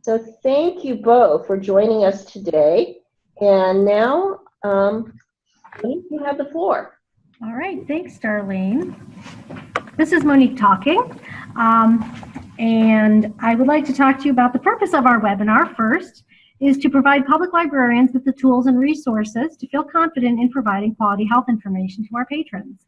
So thank you both for joining us today. And now, Monique, you have the floor. All right, thanks, Darlene. This is Monique talking, and I would like to talk to you about the purpose of our webinar. First is to provide public librarians with the tools and resources to feel confident in providing quality health information to our patrons.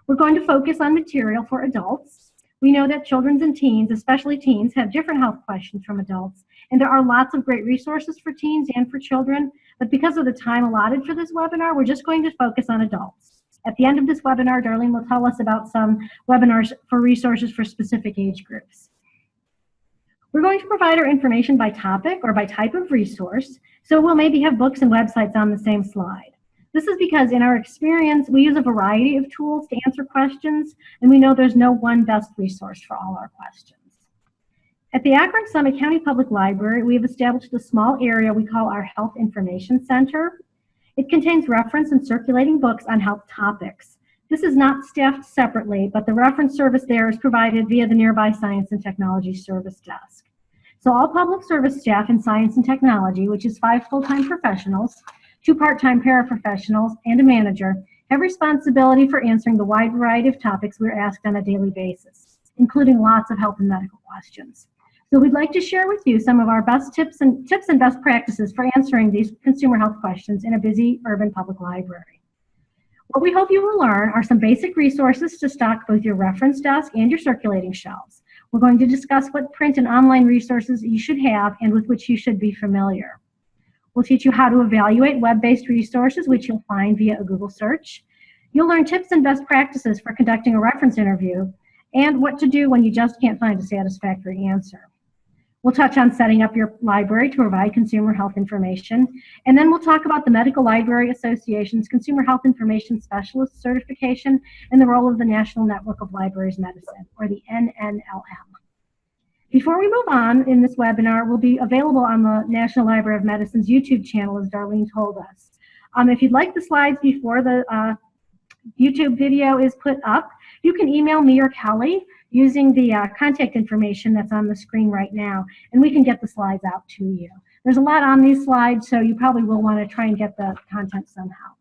We're going to focus on material for adults. We know that children and teens, especially teens, have different health questions from adults, and there are lots of great resources for teens and for children, but because of the time allotted for this webinar, we're just going to focus on adults. At the end of this webinar, Darlene will tell us about some webinars for resources for specific age groups. We're going to provide our information by topic or by type of resource, so we'll maybe have books and websites on the same slide. This is because in our experience, we use a variety of tools to answer questions, and we know there's no one best resource for all our questions. At the Akron Summit County Public Library, we have established a small area we call our Health Information Center. It contains reference and circulating books on health topics. This is not staffed separately, but the reference service there is provided via the nearby Science and Technology Service Desk. So all public service staff in science and technology, which is 5 full-time professionals, 2 part-time paraprofessionals, and a manager, have responsibility for answering the wide variety of topics we're asked on a daily basis, including lots of health and medical questions. So we'd like to share with you some of our best tips and best practices for answering these consumer health questions in a busy urban public library. What we hope you will learn are some basic resources to stock both your reference desk and your circulating shelves. We're going to discuss what print and online resources you should have and with which you should be familiar. We'll teach you how to evaluate web-based resources, which you'll find via a Google search. You'll learn tips and best practices for conducting a reference interview and what to do when you just can't find a satisfactory answer. We'll touch on setting up your library to provide consumer health information, and then we'll talk about the Medical Library Association's Consumer Health Information Specialist certification and the role of the National Network of Libraries Medicine, or the NNLM. Before we move on in this webinar, we'll be available on the National Library of Medicine's YouTube channel, as Darlene told us. If you'd like the slides before the YouTube video is put up, you can email me or Kelly using the contact information that's on the screen right now, and we can get the slides out to you. There's a lot on these slides, so you probably will want to try and get the content somehow.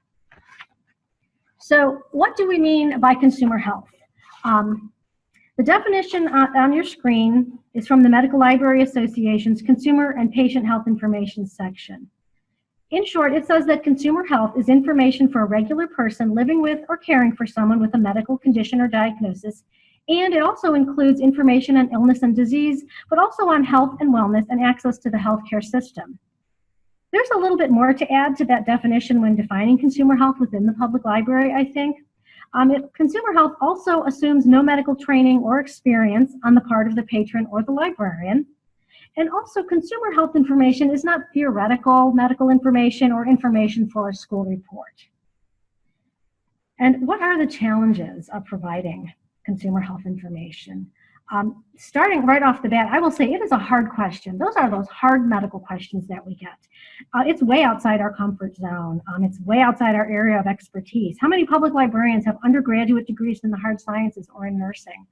So what do we mean by consumer health? The definition on your screen is from the Medical Library Association's Consumer and Patient Health Information section. In short, it says that consumer health is information for a regular person living with or caring for someone with a medical condition or diagnosis, and it also includes information on illness and disease, but also on health and wellness and access to the healthcare system. There's a little bit more to add to that definition when defining consumer health within the public library, I think. Consumer health also assumes no medical training or experience on the part of the patron or the librarian. And also, consumer health information is not theoretical medical information or information for a school report. And what are the challenges of providing consumer health information? Starting right off the bat, I will say it is a hard question. Those are those hard medical questions that we get. It's way outside our comfort zone. It's way outside our area of expertise. How many public librarians have undergraduate degrees in the hard sciences or in nursing?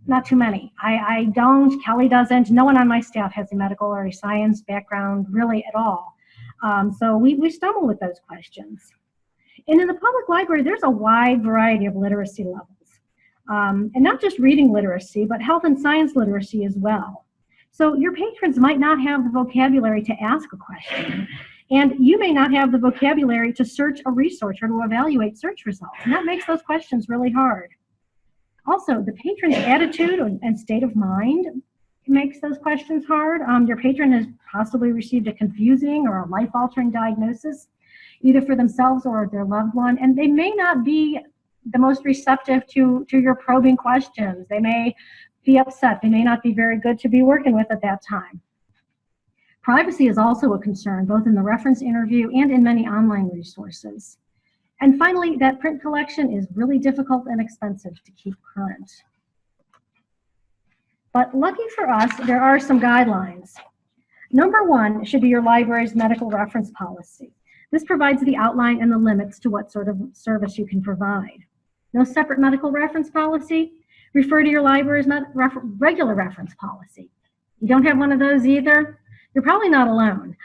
Not too many. I don't, Kelly doesn't, no one on my staff has a medical or a science background really at all. So we stumble with those questions. And in the public library, there's a wide variety of literacy levels. And not just reading literacy, but health and science literacy as well. So your patrons might not have the vocabulary to ask a question, and you may not have the vocabulary to search a resource or to evaluate search results, and that makes those questions really hard. Also, the patron's attitude and state of mind makes those questions hard. Your patron has possibly received a confusing or a life-altering diagnosis, either for themselves or their loved one, and they may not be the most receptive to your probing questions. They may be upset. They may not be very good to be working with at that time. Privacy is also a concern, both in the reference interview and in many online resources. And finally, that print collection is really difficult and expensive to keep current. But lucky for us, there are some guidelines. Number one should be your library's medical reference policy. This provides the outline and the limits to what sort of service you can provide. No separate medical reference policy? Refer to your library's regular reference policy. You don't have one of those either? You're probably not alone.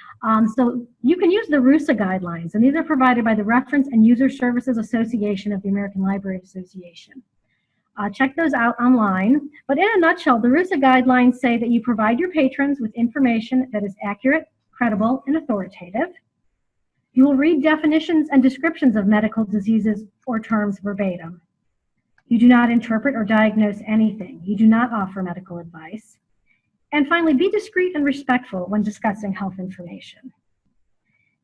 So you can use the RUSA guidelines, and these are provided by the Reference and User Services Association of the American Library Association. Check those out online. But in a nutshell, the RUSA guidelines say that you provide your patrons with information that is accurate, credible, and authoritative. You will read definitions and descriptions of medical diseases or terms verbatim. You do not interpret or diagnose anything. You do not offer medical advice. And finally, be discreet and respectful when discussing health information.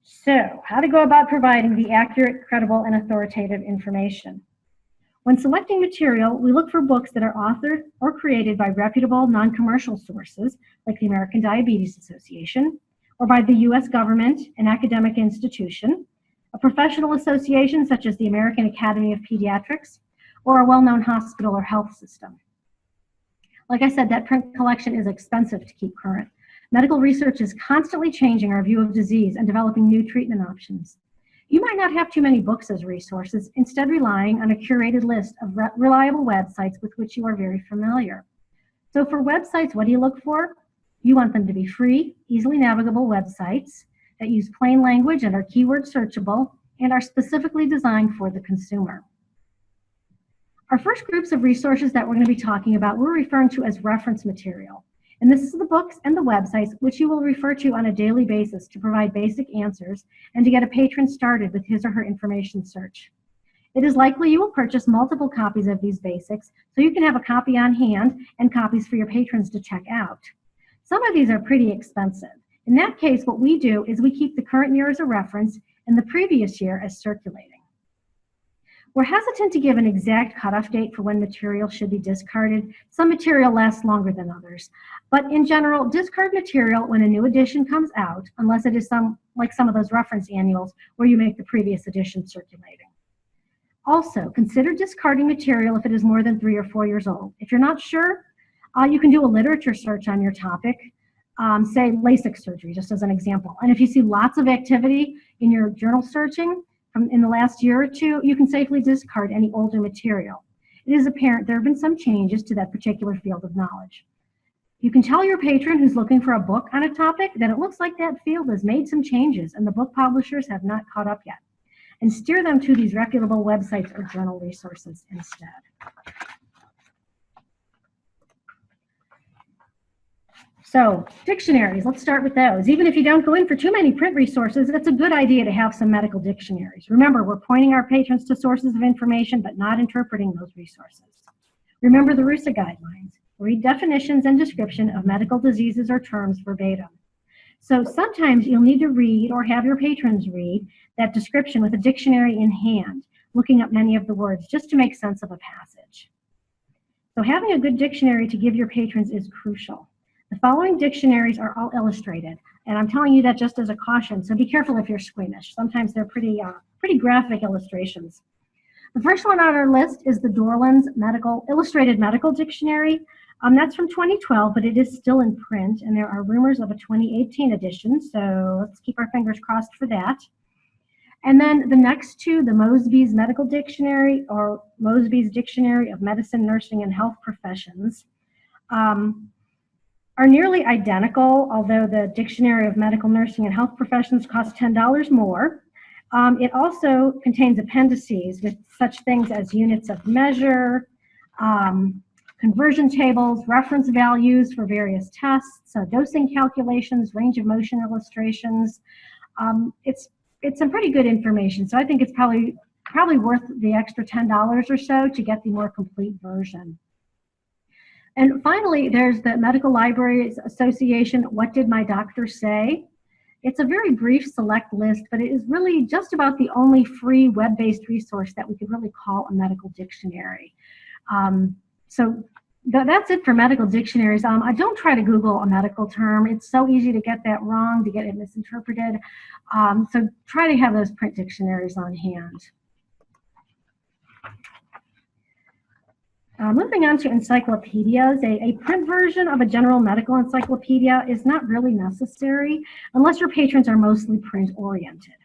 So, how to go about providing the accurate, credible, and authoritative information? When selecting material, we look for books that are authored or created by reputable, non-commercial sources, like the American Diabetes Association, or by the U.S. government, an academic institution, a professional association such as the American Academy of Pediatrics, or a well-known hospital or health system. Like I said, that print collection is expensive to keep current. Medical research is constantly changing our view of disease and developing new treatment options. You might not have too many books as resources, instead relying on a curated list of reliable websites with which you are very familiar. So for websites, what do you look for? You want them to be free, easily navigable websites that use plain language and are keyword searchable and are specifically designed for the consumer. Our first groups of resources that we're going to be talking about, we're referring to as reference material. And this is the books and the websites which you will refer to on a daily basis to provide basic answers and to get a patron started with his or her information search. It is likely you will purchase multiple copies of these basics so you can have a copy on hand and copies for your patrons to check out. Some of these are pretty expensive. In that case, what we do is we keep the current year as a reference and the previous year as circulating. We're hesitant to give an exact cutoff date for when material should be discarded. Some material lasts longer than others. But in general, discard material when a new edition comes out, unless it is like some of those reference annuals where you make the previous edition circulating. Also, consider discarding material if it is more than 3 or 4 years old. If you're not sure, you can do a literature search on your topic, say LASIK surgery, just as an example. And if you see lots of activity in your journal searching, in the last year or two, you can safely discard any older material. It is apparent there have been some changes to that particular field of knowledge. You can tell your patron who's looking for a book on a topic that it looks like that field has made some changes and the book publishers have not caught up yet, and steer them to these reputable websites or journal resources instead. So, dictionaries, let's start with those. Even if you don't go in for too many print resources, it's a good idea to have some medical dictionaries. Remember, we're pointing our patrons to sources of information, but not interpreting those resources. Remember the RUSA guidelines. Read definitions and description of medical diseases or terms verbatim. So sometimes you'll need to read or have your patrons read that description with a dictionary in hand, looking up many of the words just to make sense of a passage. So having a good dictionary to give your patrons is crucial. The following dictionaries are all illustrated, and I'm telling you that just as a caution, so be careful if you're squeamish. Sometimes they're pretty graphic illustrations. The first one on our list is the Dorland's Illustrated Medical Dictionary. That's from 2012, but it is still in print, and there are rumors of a 2018 edition, so let's keep our fingers crossed for that. And then the next two, the Mosby's Medical Dictionary, or Mosby's Dictionary of Medicine, Nursing, and Health Professions, are nearly identical, although the Dictionary of Medical, Nursing, and Health Professions costs $10 more. It also contains appendices with such things as units of measure, conversion tables, reference values for various tests, dosing calculations, range of motion illustrations. It's some pretty good information, so I think it's probably worth the extra $10 or so to get the more complete version. And finally, there's the Medical Libraries Association, What Did My Doctor Say? It's a very brief select list, but it is really just about the only free web-based resource that we could really call a medical dictionary. So that's it for medical dictionaries. I don't try to Google a medical term. It's so easy to get that wrong, to get it misinterpreted. So try to have those print dictionaries on hand. Moving on to encyclopedias, a print version of a general medical encyclopedia is not really necessary unless your patrons are mostly print-oriented.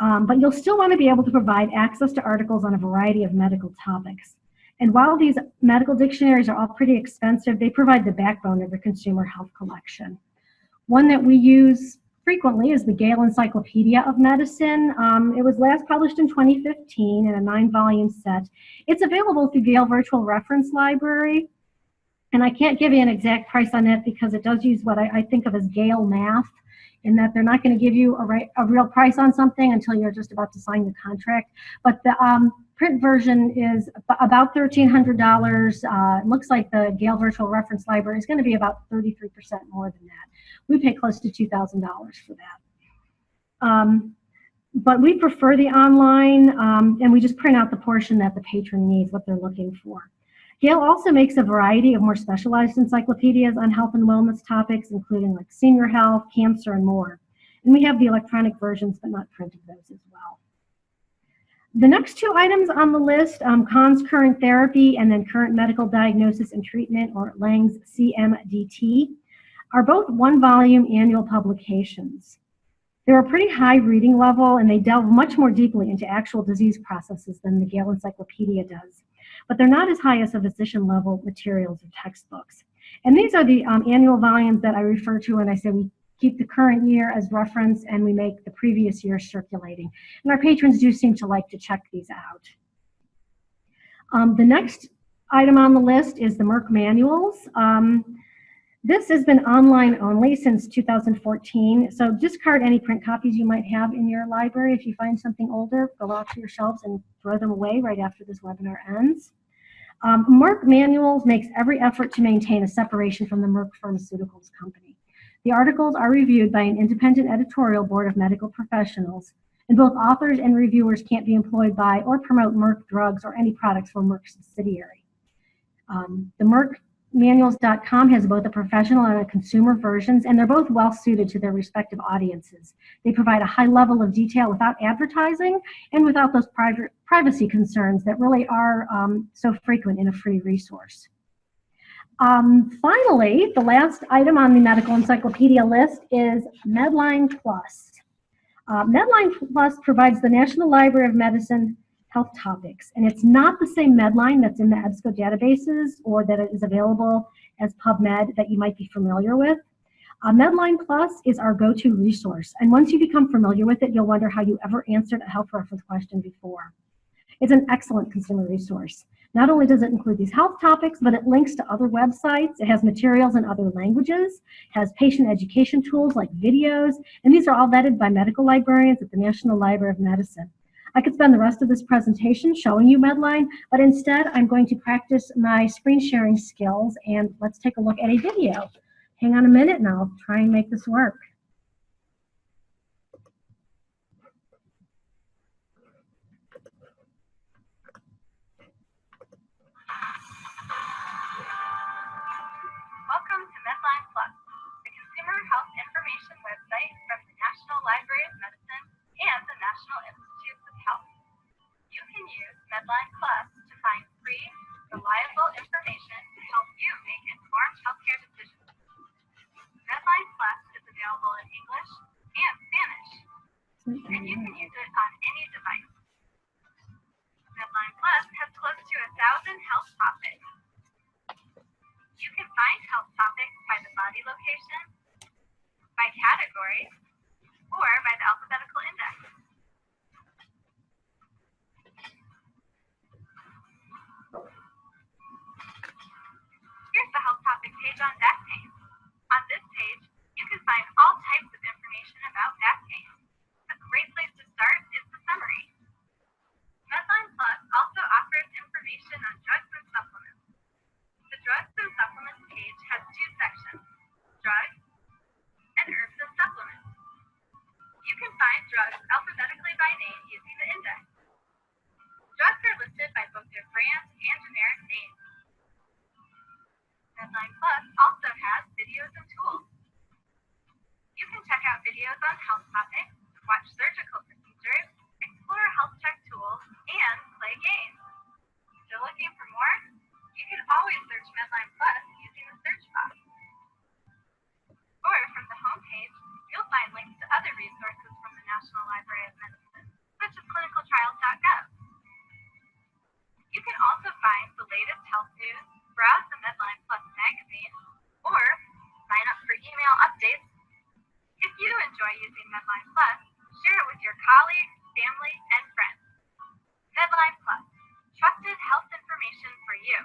But you'll still want to be able to provide access to articles on a variety of medical topics. And while these medical dictionaries are all pretty expensive, they provide the backbone of the consumer health collection. One that we use frequently is the Gale Encyclopedia of Medicine. It was last published in 2015 in a 9-volume set. It's available through Gale Virtual Reference Library. And I can't give you an exact price on it because it does use what I think of as Gale math, in that they're not going to give you a real price on something until you're just about to sign the contract. But the print version is about $1,300. It looks like the Gale Virtual Reference Library is going to be about 33% more than that. We pay close to $2,000 for that. But we prefer the online, and we just print out the portion that the patron needs, what they're looking for. Gale also makes a variety of more specialized encyclopedias on health and wellness topics, including like senior health, cancer, and more. And we have the electronic versions, but not printed those as well. The next two items on the list, Conn's Current Therapy and then Current Medical Diagnosis and Treatment, or Lang's CMDT, are both 1-volume annual publications. They're a pretty high reading level, and they delve much more deeply into actual disease processes than the Gale Encyclopedia does. But they're not as high as the physician-level materials or textbooks. And these are the annual volumes that I refer to when I say we keep the current year as reference and we make the previous year circulating. And our patrons do seem to like to check these out. The next item on the list is the Merck manuals. This has been online only since 2014, so discard any print copies you might have in your library. If you find something older, go out to your shelves and throw them away right after this webinar ends. Merck Manuals makes every effort to maintain a separation from the Merck Pharmaceuticals Company. The articles are reviewed by an independent editorial board of medical professionals, and both authors and reviewers can't be employed by or promote Merck drugs or any products from Merck's subsidiary. The MerckManuals.com has both a professional and a consumer versions, and they're both well suited to their respective audiences. They provide a high level of detail without advertising and without those privacy concerns that really are so frequent in a free resource. Finally, the last item on the medical encyclopedia list is Medline Plus. Medline Plus provides the National Library of Medicine health topics, and it's not the same Medline that's in the EBSCO databases or that is available as PubMed that you might be familiar with. Medline Plus is our go-to resource, and once you become familiar with it, you'll wonder how you ever answered a health reference question before. It's an excellent consumer resource. Not only does it include these health topics, but it links to other websites. It has materials in other languages, has patient education tools like videos, and these are all vetted by medical librarians at the National Library of Medicine. I could spend the rest of this presentation showing you Medline, but instead I'm going to practice my screen sharing skills, and let's take a look at a video. Hang on a minute and I'll try and make this work. Welcome to Medline Plus, the consumer health information website from the National Library of Medicine and the National Institutes of Health. You can use Medline Plus to find free, reliable information to help you make informed healthcare decisions. Medline Plus is available in English and Spanish, and you can use it on any device. Medline Plus has close to 1,000 health topics. You can find health topics by the body location, by category, or by the alphabetical index. Here's the health topic page on back pain. On this page, you can find all types of information about back pain. A great place to start latest health news, browse the Medline Plus magazine, or sign up for email updates. If you enjoy using Medline Plus, share it with your colleagues, family, and friends. Medline Plus, trusted health information for you.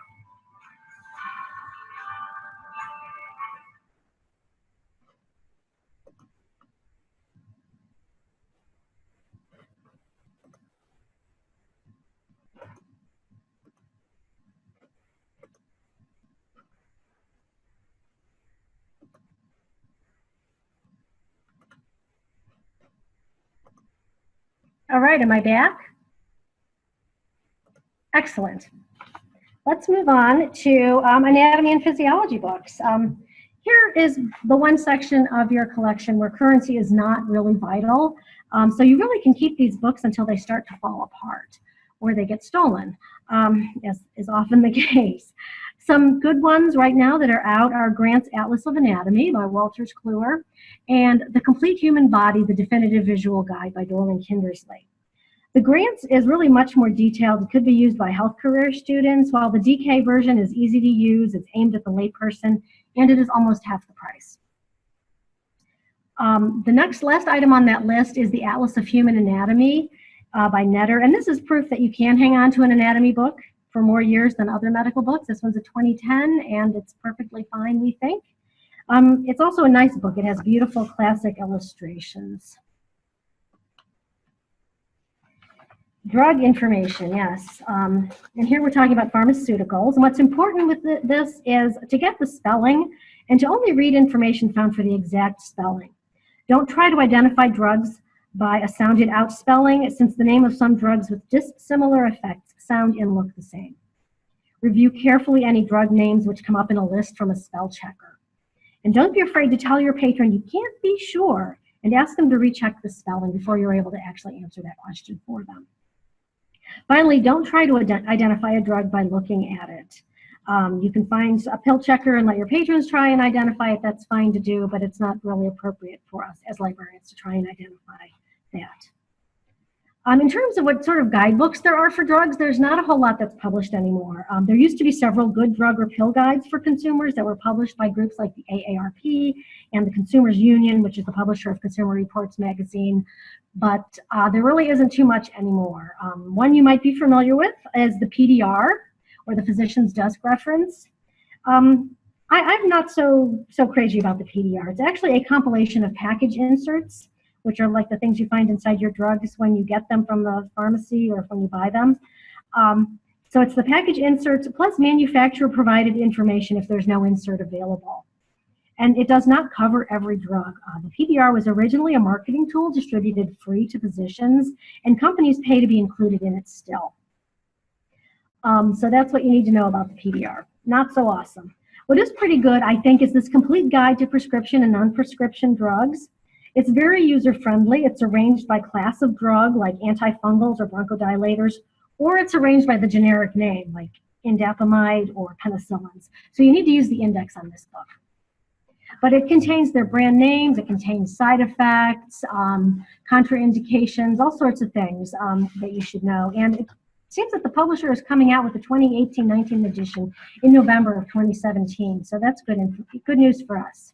All right, am I back? Excellent. Let's move on to anatomy and physiology books. Here is the one section of your collection where currency is not really vital. So you really can keep these books until they start to fall apart or they get stolen, as is often the case. Some good ones right now that are out are Grant's Atlas of Anatomy by Walters Kluwer and The Complete Human Body, The Definitive Visual Guide by Dorling Kindersley. The Grant's is really much more detailed. It could be used by health career students, while the DK version is easy to use, it's aimed at the layperson, and it is almost half the price. The last item on that list is the Atlas of Human Anatomy by Netter, and this is proof that you can hang on to an anatomy book for more years than other medical books. This one's a 2010, and it's perfectly fine, we think. It's also a nice book. It has beautiful classic illustrations. Drug information, yes. And here we're talking about pharmaceuticals. And what's important with this is to get the spelling and to only read information found for the exact spelling. Don't try to identify drugs by a sounded out spelling, since the name of some drugs with dissimilar effects sound and look the same. Review carefully any drug names which come up in a list from a spell checker. And don't be afraid to tell your patron you can't be sure, and ask them to recheck the spelling before you're able to actually answer that question for them. Finally, don't try to identify a drug by looking at it. You can find a pill checker and let your patrons try and identify it. That's fine to do, but it's not really appropriate for us as librarians to try and identify that. In terms of what sort of guidebooks there are for drugs, there's not a whole lot that's published anymore. There used to be several good drug or pill guides for consumers that were published by groups like the AARP and the Consumers Union, which is the publisher of Consumer Reports magazine, but there really isn't too much anymore. One you might be familiar with is the PDR, or the Physician's Desk Reference. I'm not so crazy about the PDR. It's actually a compilation of package inserts, which are like the things you find inside your drugs when you get them from the pharmacy or when you buy them. So it's the package inserts plus manufacturer-provided information if there's no insert available. And it does not cover every drug. The PDR was originally a marketing tool distributed free to physicians, and companies pay to be included in it still. So that's what you need to know about the PDR. Not so awesome. What is pretty good, I think, is this complete guide to prescription and non-prescription drugs. It's very user-friendly. It's arranged by class of drug, like antifungals or bronchodilators, or it's arranged by the generic name, like indapamide or penicillins. So you need to use the index on this book. But it contains their brand names, it contains side effects, contraindications, all sorts of things that you should know. And it seems that the publisher is coming out with the 2018-19 edition in November of 2017. So that's good news for us.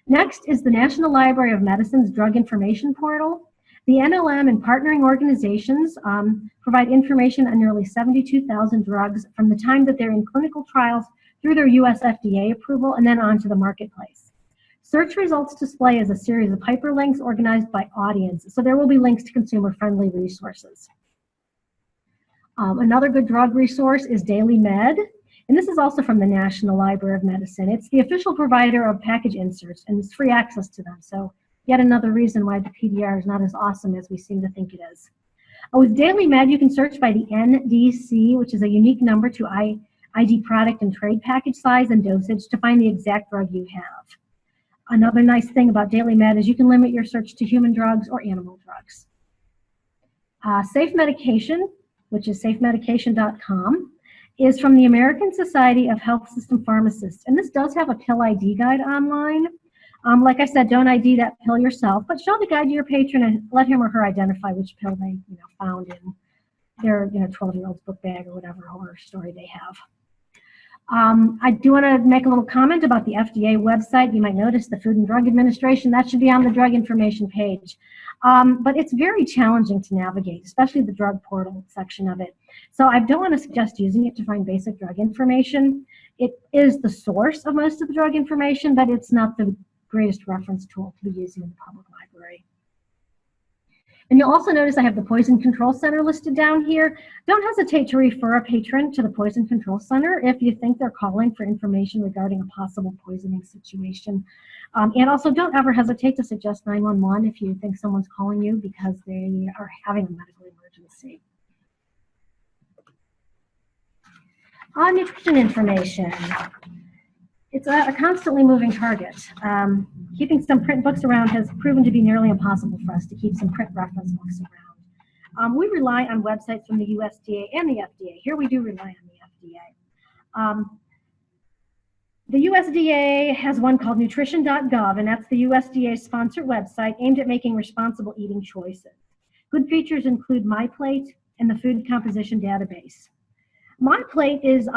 Next is the National Library of Medicine's Drug Information Portal. The NLM and partnering organizations provide information on nearly 72,000 drugs from the time that they're in clinical trials through their US FDA approval and then onto the marketplace. Search results display as a series of hyperlinks organized by audience, so there will be links to consumer-friendly resources. Another good drug resource is Daily Med. And this is also from the National Library of Medicine. It's the official provider of package inserts, and it's free access to them. So yet another reason why the PDR is not as awesome as we seem to think it is. With Daily Med, you can search by the NDC, which is a unique number to ID product and trade package size and dosage to find the exact drug you have. Another nice thing about Daily Med is you can limit your search to human drugs or animal drugs. Safe Medication, which is safemedication.com. is from the American Society of Health System Pharmacists. And this does have a pill ID guide online. Like I said, don't ID that pill yourself, but show the guide to your patron and let him or her identify which pill they found their 12-year-old's book bag or whatever horror story they have. I do want to make a little comment about the FDA website. You might notice the Food and Drug Administration, that should be on the drug information page. But it's very challenging to navigate, especially the drug portal section of it. So I don't want to suggest using it to find basic drug information. It is the source of most of the drug information, but it's not the greatest reference tool to be using in the public library. And you'll also notice I have the Poison Control Center listed down here. Don't hesitate to refer a patron to the Poison Control Center if you think they're calling for information regarding a possible poisoning situation. And also don't ever hesitate to suggest 911 if you think someone's calling you because they are having a medical emergency. Nutrition information. It's a constantly moving target. Keeping some print books around has proven to be nearly impossible for us to keep some print reference books around. We rely on websites from the USDA and the FDA. Here we do rely on the FDA. The USDA has one called nutrition.gov, and that's the USDA-sponsored website aimed at making responsible eating choices. Good features include MyPlate and the Food Composition Database. MyPlate is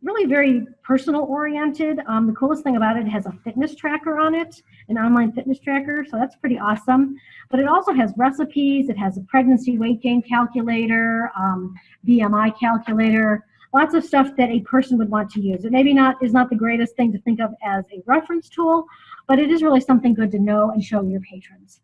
really very personal oriented. The coolest thing about it has a fitness tracker on it, an online fitness tracker, so that's pretty awesome. But it also has recipes, it has a pregnancy weight gain calculator, BMI calculator, lots of stuff that a person would want to use. It maybe is not the greatest thing to think of as a reference tool, but it is really something good to know and show your patrons.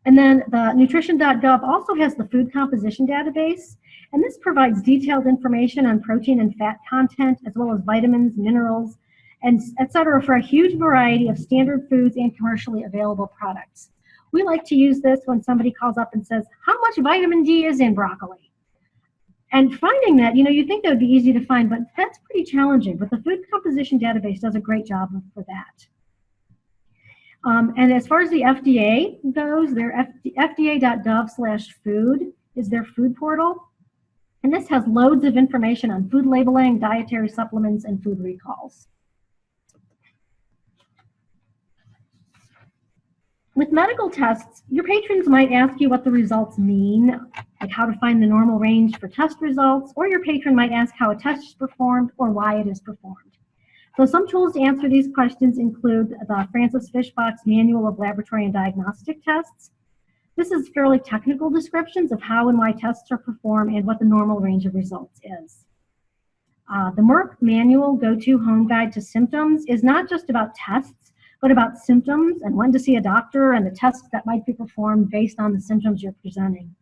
And then the nutrition.gov also has the Food Composition Database, and this provides detailed information on protein and fat content, as well as vitamins, minerals, and et cetera, for a huge variety of standard foods and commercially available products. We like to use this when somebody calls up and says, how much vitamin D is in broccoli? And finding that, you think that would be easy to find, but that's pretty challenging. But the Food Composition Database does a great job for that. And as far as the FDA goes, their fda.gov/food is their food portal. And this has loads of information on food labeling, dietary supplements, and food recalls. With medical tests, your patrons might ask you what the results mean, like how to find the normal range for test results, or your patron might ask how a test is performed or why it is performed. So some tools to answer these questions include the Francis Fishbach's Manual of Laboratory and Diagnostic Tests. This is fairly technical descriptions of how and why tests are performed and what the normal range of results is. The Merck Manual Go-To Home Guide to Symptoms is not just about tests, but about symptoms and when to see a doctor and the tests that might be performed based on the symptoms you're presenting.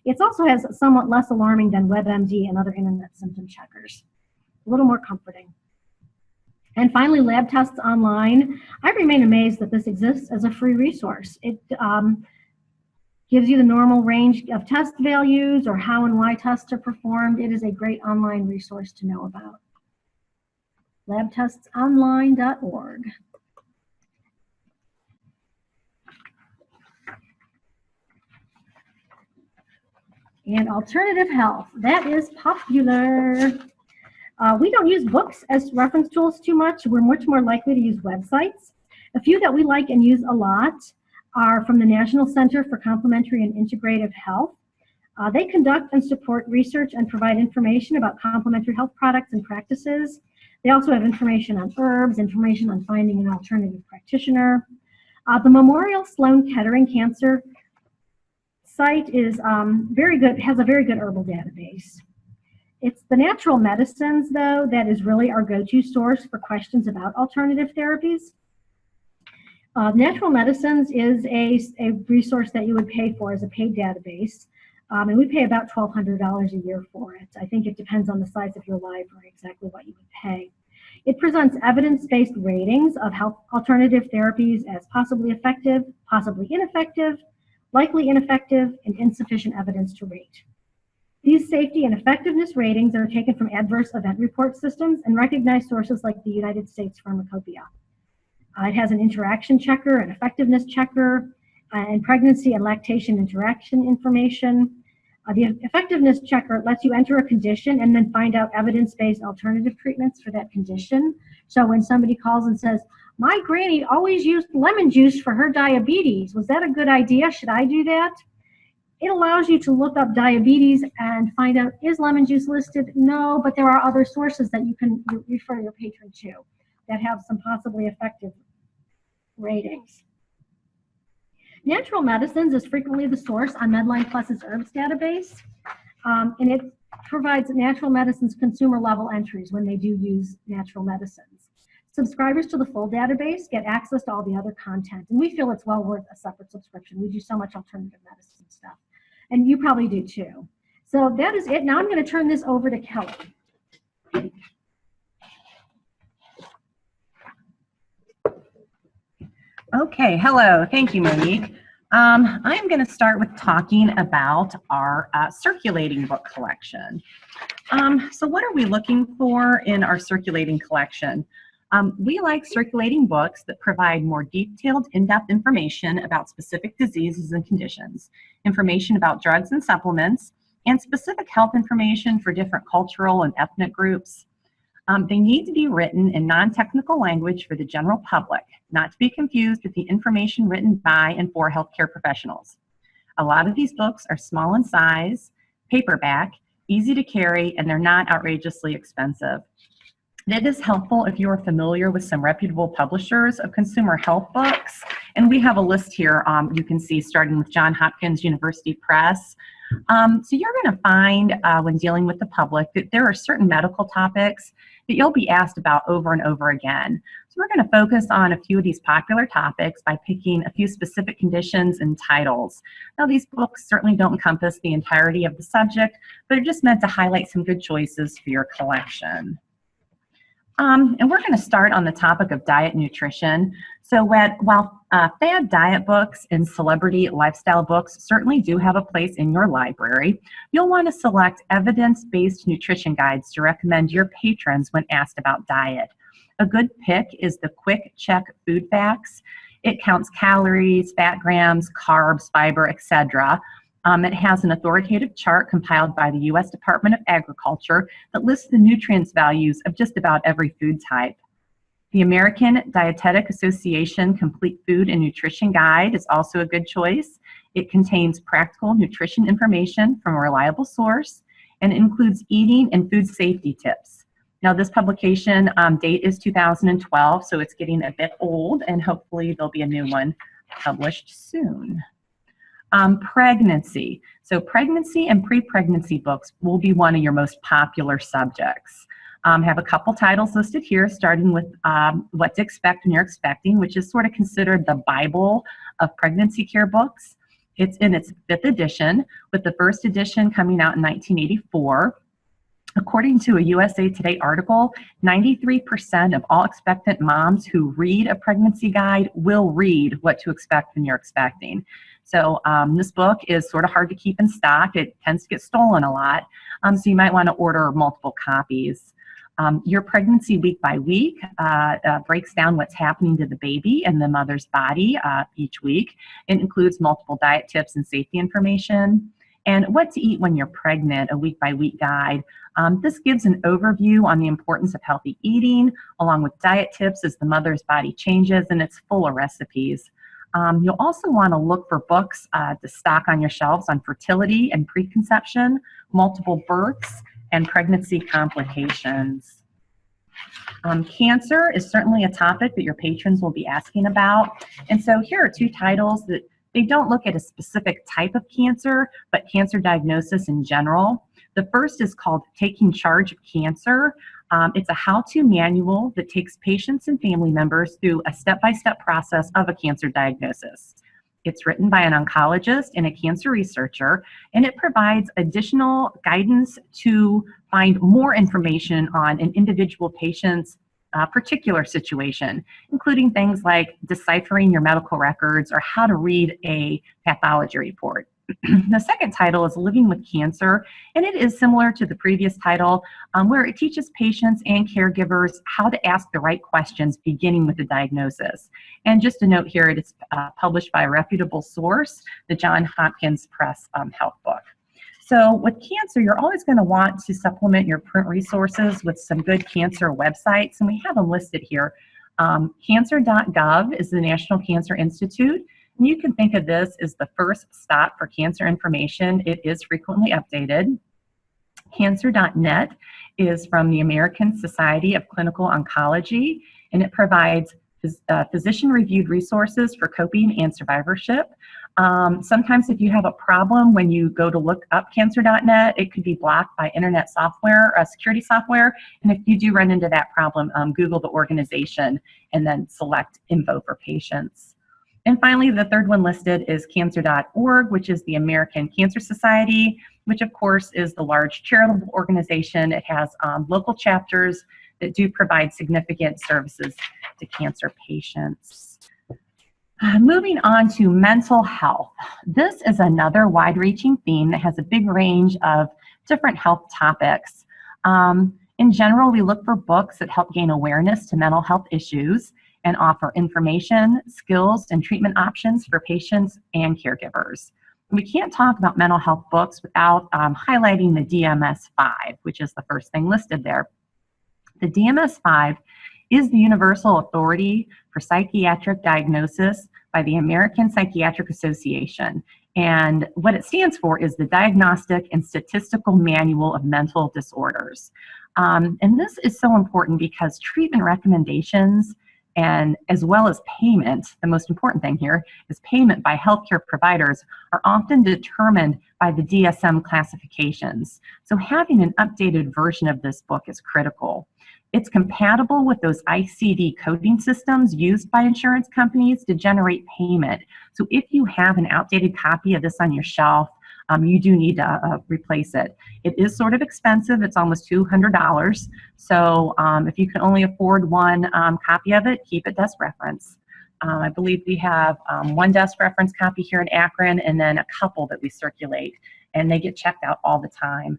It also has somewhat less alarming than WebMD and other internet symptom checkers. A little more comforting. And finally, Lab Tests Online. I remain amazed that this exists as a free resource. It gives you the normal range of test values or how and why tests are performed. It is a great online resource to know about. labtestsonline.org. And alternative health, that is popular. We don't use books as reference tools too much. We're much more likely to use websites. A few that we like and use a lot are from the National Center for Complementary and Integrative Health. They conduct and support research and provide information about complementary health products and practices. They also have information on herbs, information on finding an alternative practitioner. The Memorial Sloan Kettering Cancer site is very good, has a very good herbal database. It's the natural medicines, though, that is really our go-to source for questions about alternative therapies. Natural medicines is a resource that you would pay for as a paid database, and we pay about $1,200 a year for it. I think it depends on the size of your library exactly what you would pay. It presents evidence-based ratings of health alternative therapies as possibly effective, possibly ineffective, likely ineffective, and insufficient evidence to rate. These safety and effectiveness ratings are taken from adverse event report systems and recognized sources like the United States Pharmacopoeia. It has an interaction checker, an effectiveness checker, and pregnancy and lactation interaction information. The effectiveness checker lets you enter a condition and then find out evidence-based alternative treatments for that condition. So when somebody calls and says, my granny always used lemon juice for her diabetes, was that a good idea? Should I do that? it allows you to look up diabetes and find out, is lemon juice listed? No, but there are other sources that you can refer your patron to that have some possibly effective ratings. Natural Medicines is frequently the source on Medline Plus's herbs database, and it provides natural medicines consumer level entries when they do use natural medicines. Subscribers to the full database get access to all the other content, and we feel it's well worth a separate subscription. We do so much alternative medicine stuff, and you probably do too. So that is it. Now I'm going to turn this over to Kelly. Okay, hello. Thank you, Monique. I'm going to start with talking about our circulating book collection. So what are we looking for in our circulating collection? We like circulating books that provide more detailed, in-depth information about specific diseases and conditions, information about drugs and supplements, and specific health information for different cultural and ethnic groups. They need to be written in non-technical language for the general public, not to be confused with the information written by and for healthcare professionals. A lot of these books are small in size, paperback, easy to carry, and they're not outrageously expensive. It is helpful if you are familiar with some reputable publishers of consumer health books, and we have a list here you can see starting with Johns Hopkins University Press. So you're going to find when dealing with the public that there are certain medical topics that you'll be asked about over and over again. So we're going to focus on a few of these popular topics by picking a few specific conditions and titles. Now these books certainly don't encompass the entirety of the subject, but they're just meant to highlight some good choices for your collection. And we're going to start on the topic of diet and nutrition. So while fad diet books and celebrity lifestyle books certainly do have a place in your library, you'll want to select evidence-based nutrition guides to recommend your patrons when asked about diet. A good pick is the Quick Check Food Facts. It counts calories, fat grams, carbs, fiber, etc. It has an authoritative chart compiled by the U.S. Department of Agriculture that lists the nutrients values of just about every food type. The American Dietetic Association Complete Food and Nutrition Guide is also a good choice. It contains practical nutrition information from a reliable source and includes eating and food safety tips. Now this publication date is 2012, so it's getting a bit old, and hopefully there'll be a new one published soon. Pregnancy. So pregnancy and pre-pregnancy books will be one of your most popular subjects. Have a couple titles listed here, starting with What to Expect When You're Expecting, which is sort of considered the Bible of pregnancy care books. It's in its 5th edition, with the first edition coming out in 1984. According to a USA Today article, 93% of all expectant moms who read a pregnancy guide will read What to Expect When You're Expecting. So this book is sort of hard to keep in stock. It tends to get stolen a lot, so you might want to order multiple copies. Your pregnancy week by week breaks down what's happening to the baby and the mother's body each week. It includes multiple diet tips and safety information. And What to Eat When You're Pregnant, a week-by-week guide. This gives an overview on the importance of healthy eating, along with diet tips as the mother's body changes, and it's full of recipes. You'll also want to look for books to stock on your shelves on fertility and preconception, multiple births, and pregnancy complications. Cancer is certainly a topic that your patrons will be asking about. And so here are two titles that they don't look at a specific type of cancer, but cancer diagnosis in general. The first is called Taking Charge of Cancer. It's a how-to manual that takes patients and family members through a step-by-step process of a cancer diagnosis. It's written by an oncologist and a cancer researcher, and it provides additional guidance to find more information on an individual patient's particular situation, including things like deciphering your medical records or how to read a pathology report. The second title is Living with Cancer, and it is similar to the previous title, where it teaches patients and caregivers how to ask the right questions beginning with the diagnosis. And just a note here, it is published by a reputable source, the Johns Hopkins Press Health Book. So with cancer, you're always going to want to supplement your print resources with some good cancer websites, and we have them listed here. Cancer.gov is the National Cancer Institute. And you can think of this as the first stop for cancer information. It is frequently updated. Cancer.net is from the American Society of Clinical Oncology, and it provides physician-reviewed resources for coping and survivorship. Sometimes if you have a problem when you go to look up cancer.net, it could be blocked by internet software, security software, and if you do run into that problem, Google the organization and then select info for patients. And finally, the third one listed is cancer.org, which is the American Cancer Society, which of course is the large charitable organization. It has local chapters that do provide significant services to cancer patients. Moving on to mental health. This is another wide-reaching theme that has a big range of different health topics. In general, we look for books that help gain awareness to mental health issues and offer information, skills, and treatment options for patients and caregivers. We can't talk about mental health books without highlighting the DMS-5, which is the first thing listed there. The DMS-5 is the universal authority for psychiatric diagnosis by the American Psychiatric Association. And what it stands for is the Diagnostic and Statistical Manual of Mental Disorders. And this is so important because treatment recommendations and as well as payment, the most important thing here is payment by healthcare providers are often determined by the DSM classifications. So having an updated version of this book is critical. It's compatible with those ICD coding systems used by insurance companies to generate payment. So if you have an outdated copy of this on your shelf, you do need to replace it. It is sort of expensive. It's almost $200. So if you can only afford one copy of it, keep it desk reference. I believe we have one desk reference copy here in Akron and then a couple that we circulate, and they get checked out all the time.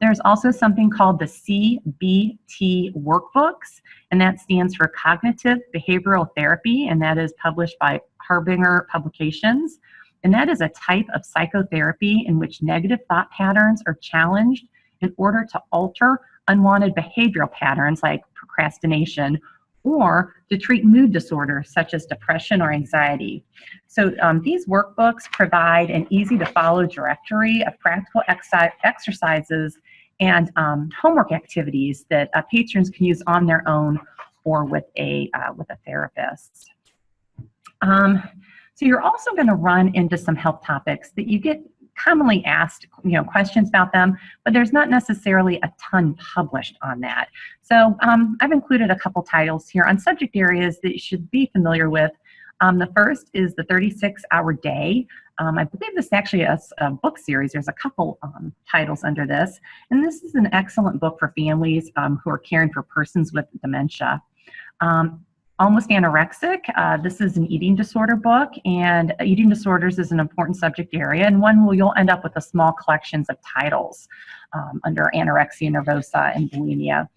There's also something called the CBT workbooks, and that stands for Cognitive Behavioral Therapy, and that is published by Harbinger Publications. And that is a type of psychotherapy in which negative thought patterns are challenged in order to alter unwanted behavioral patterns like procrastination or to treat mood disorders such as depression or anxiety. So these workbooks provide an easy to follow directory of practical exercises and homework activities that patrons can use on their own or with a therapist. So you're also going to run into some health topics that you get commonly asked, questions about them, but there's not necessarily a ton published on that. So I've included a couple titles here on subject areas that you should be familiar with. The first is the 36-hour day. I believe this is actually a book series. There's a couple titles under this, and this is an excellent book for families who are caring for persons with dementia. Almost Anorexic. This is an eating disorder book, and eating disorders is an important subject area, and one where you'll end up with a small collections of titles under anorexia nervosa and bulimia.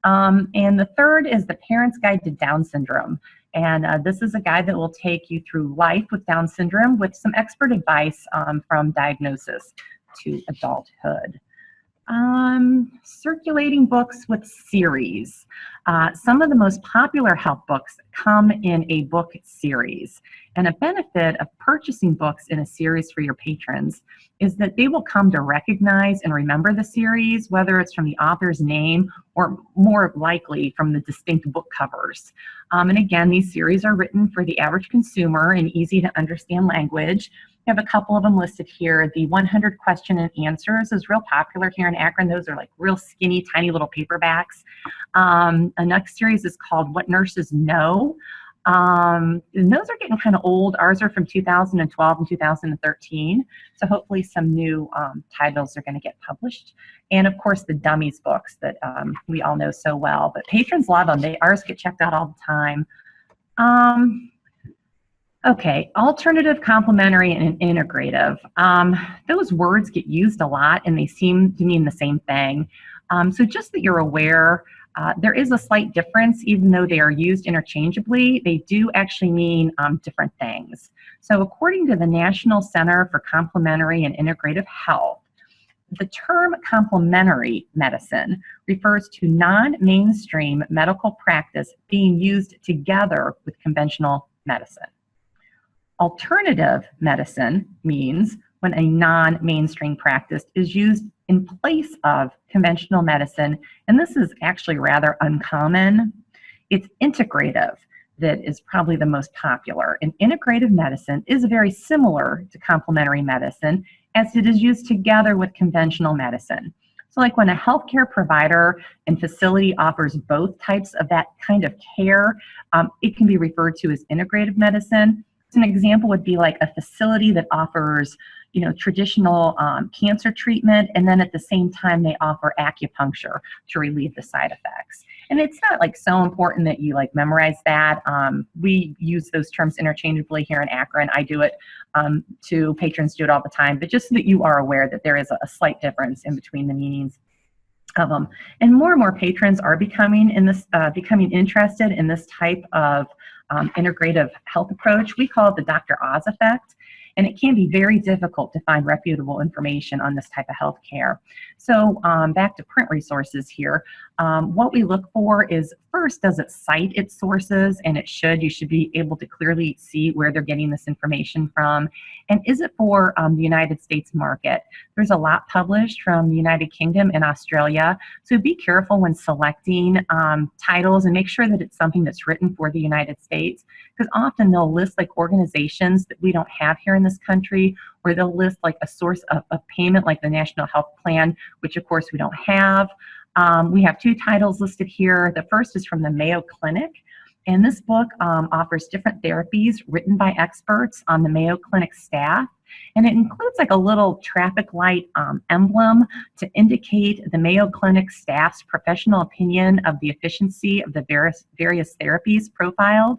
And the third is The Parent's Guide to Down Syndrome. And this is a guide that will take you through life with Down syndrome with some expert advice from diagnosis to adulthood. Circulating books with series. Some of the most popular health books come in a book series. And a benefit of purchasing books in a series for your patrons is that they will come to recognize and remember the series, whether it's from the author's name or more likely from the distinct book covers. And again, these series are written for the average consumer in easy to understand language. We have a couple of them listed here. The 100 Question and Answers is real popular here in Akron. Those are like real skinny, tiny little paperbacks. A next series is called What Nurses Know. And those are getting kind of old. Ours are from 2012 and 2013. So hopefully some new titles are going to get published. And of course the Dummies books that we all know so well. But patrons love them. Ours get checked out all the time. Okay, alternative, complementary, and integrative. Those words get used a lot and they seem to mean the same thing. So just that you're aware, there is a slight difference. Even though they are used interchangeably, they do actually mean different things. So according to the National Center for Complementary and Integrative Health, the term complementary medicine refers to non-mainstream medical practice being used together with conventional medicine. Alternative medicine means when a non-mainstream practice is used in place of conventional medicine, and this is actually rather uncommon. It's integrative that is probably the most popular. And integrative medicine is very similar to complementary medicine as it is used together with conventional medicine. So like when a healthcare provider and facility offers both types of that kind of care, it can be referred to as integrative medicine. So an example would be like a facility that offers, traditional cancer treatment, and then at the same time they offer acupuncture to relieve the side effects. And it's not like so important that you like memorize that. We use those terms interchangeably here in Akron. I do it to patrons, do it all the time, but just so that you are aware that there is a slight difference in between the meanings of them. And more patrons are becoming interested in this type of integrative health approach. We call it the Dr. Oz effect. And it can be very difficult to find reputable information on this type of health care. So back to print resources here. What we look for is, first, does it cite its sources? And it should. You should be able to clearly see where they're getting this information from. And is it for the United States market? There's a lot published from the United Kingdom and Australia. So be careful when selecting titles and make sure that it's something that's written for the United States, because often they'll list like organizations that we don't have here in this country, or they'll list like a source of payment like the National Health Plan, which of course we don't have. We have two titles listed here. The first is from the Mayo Clinic, and this book offers different therapies written by experts on the Mayo Clinic staff, and it includes like a little traffic light emblem to indicate the Mayo Clinic staff's professional opinion of the efficiency of the various therapies profiled.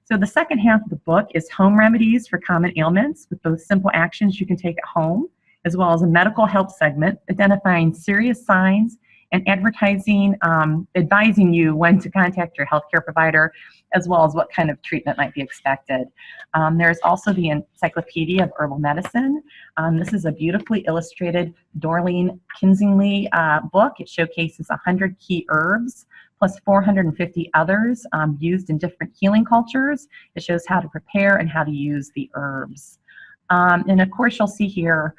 So the second half of the book is home remedies for common ailments with both simple actions you can take at home, as well as a medical health segment identifying serious signs and advising you when to contact your healthcare provider, as well as what kind of treatment might be expected. There's also the Encyclopedia of Herbal Medicine. This is a beautifully illustrated Dorleen Kinsley book. It showcases 100 key herbs plus 450 others used in different healing cultures. It shows how to prepare and how to use the herbs. And of course, you'll see here,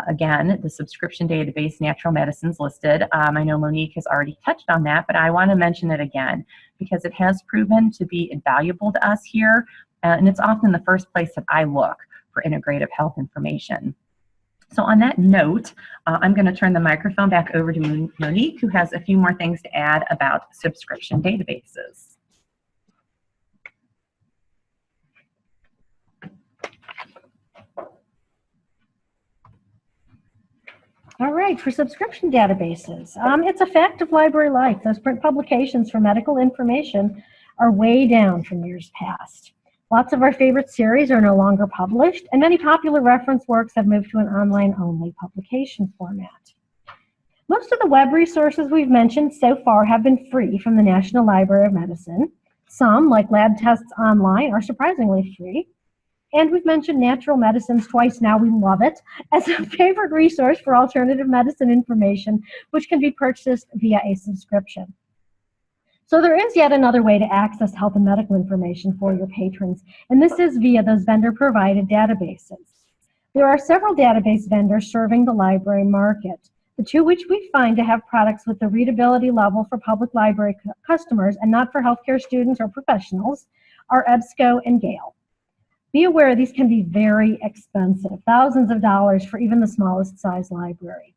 again, the subscription database, Natural Medicines listed. I know Monique has already touched on that, but I want to mention it again because it has proven to be invaluable to us here. And it's often the first place that I look for integrative health information. So on that note, I'm going to turn the microphone back over to Monique, who has a few more things to add about subscription databases. All right, for subscription databases, it's a fact of library life. Those print publications for medical information are way down from years past. Lots of our favorite series are no longer published, and many popular reference works have moved to an online-only publication format. Most of the web resources we've mentioned so far have been free from the National Library of Medicine. Some, like Lab Tests Online, are surprisingly free. And we've mentioned Natural Medicines twice now. We love it as a favorite resource for alternative medicine information, which can be purchased via a subscription. So there is yet another way to access health and medical information for your patrons, and this is via those vendor-provided databases. There are several database vendors serving the library market. The two which we find to have products with the readability level for public library customers and not for healthcare students or professionals are EBSCO and Gale. Be aware these can be very expensive, thousands of dollars for even the smallest size library.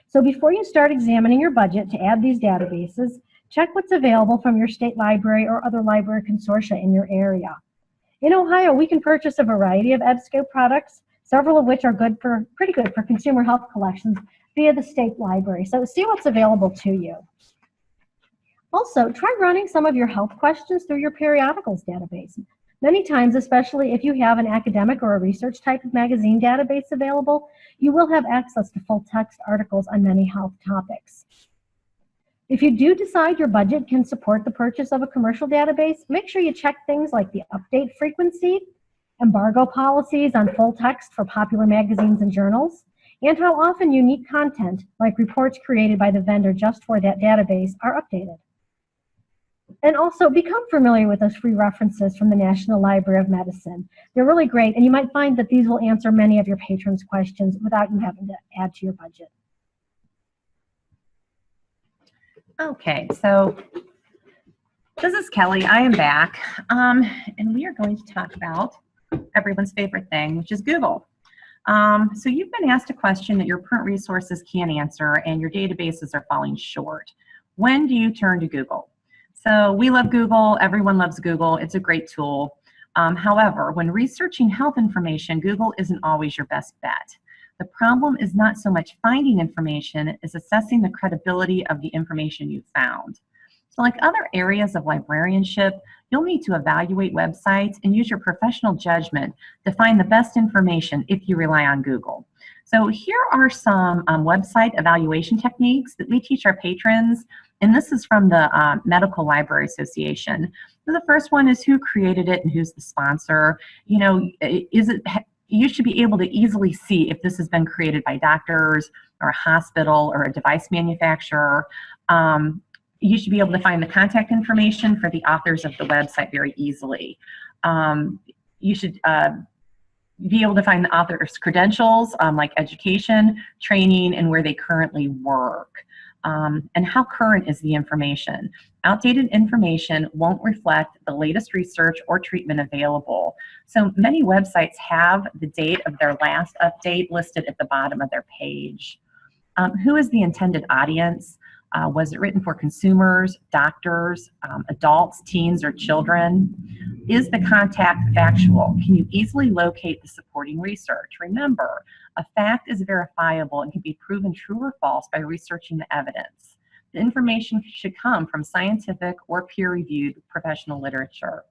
So before you start examining your budget to add these databases, check what's available from your state library or other library consortia in your area. In Ohio, we can purchase a variety of EBSCO products, several of which are pretty good for consumer health collections via the state library. So see what's available to you. Also, try running some of your health questions through your periodicals database. Many times, especially if you have an academic or a research type of magazine database available, you will have access to full text articles on many health topics. If you do decide your budget can support the purchase of a commercial database, make sure you check things like the update frequency, embargo policies on full text for popular magazines and journals, and how often unique content, like reports created by the vendor just for that database, are updated. And also become familiar with those free references from the National Library of Medicine. They're really great, and you might find that these will answer many of your patrons' questions without you having to add to your budget. Okay, so this is Kelly. I am back, and we are going to talk about everyone's favorite thing, which is Google. So you've been asked a question that your current resources can't answer and your databases are falling short. When do you turn to Google? So we love Google. Everyone loves Google. It's a great tool. However, when researching health information, Google isn't always your best bet. The problem is not so much finding information as assessing the credibility of the information you found. So like other areas of librarianship, you'll need to evaluate websites and use your professional judgment to find the best information if you rely on Google. So here are some website evaluation techniques that we teach our patrons, and this is from the Medical Library Association. So the first one is who created it and who's the sponsor. You know, you should be able to easily see if this has been created by doctors or a hospital or a device manufacturer. You should be able to find the contact information for the authors of the website very easily. You should be able to find the author's credentials, like education, training, and where they currently work. And how current is the information? Outdated information won't reflect the latest research or treatment available. So many websites have the date of their last update listed at the bottom of their page. Who is the intended audience? Was it written for consumers, doctors, adults, teens, or children? Is the contact factual? Can you easily locate the supporting research? Remember, a fact is verifiable and can be proven true or false by researching the evidence. The information should come from scientific or peer-reviewed professional literature.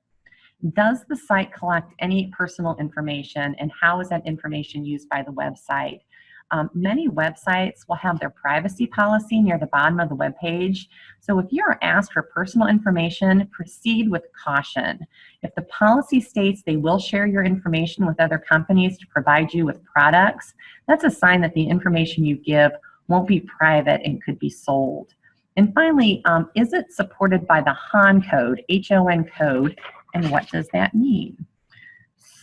Does the site collect any personal information, and how is that information used by the website? Many websites will have their privacy policy near the bottom of the web page. So if you're asked for personal information, proceed with caution. If the policy states they will share your information with other companies to provide you with products, that's a sign that the information you give won't be private and could be sold. And finally, is it supported by the HON code, H-O-N code, and what does that mean?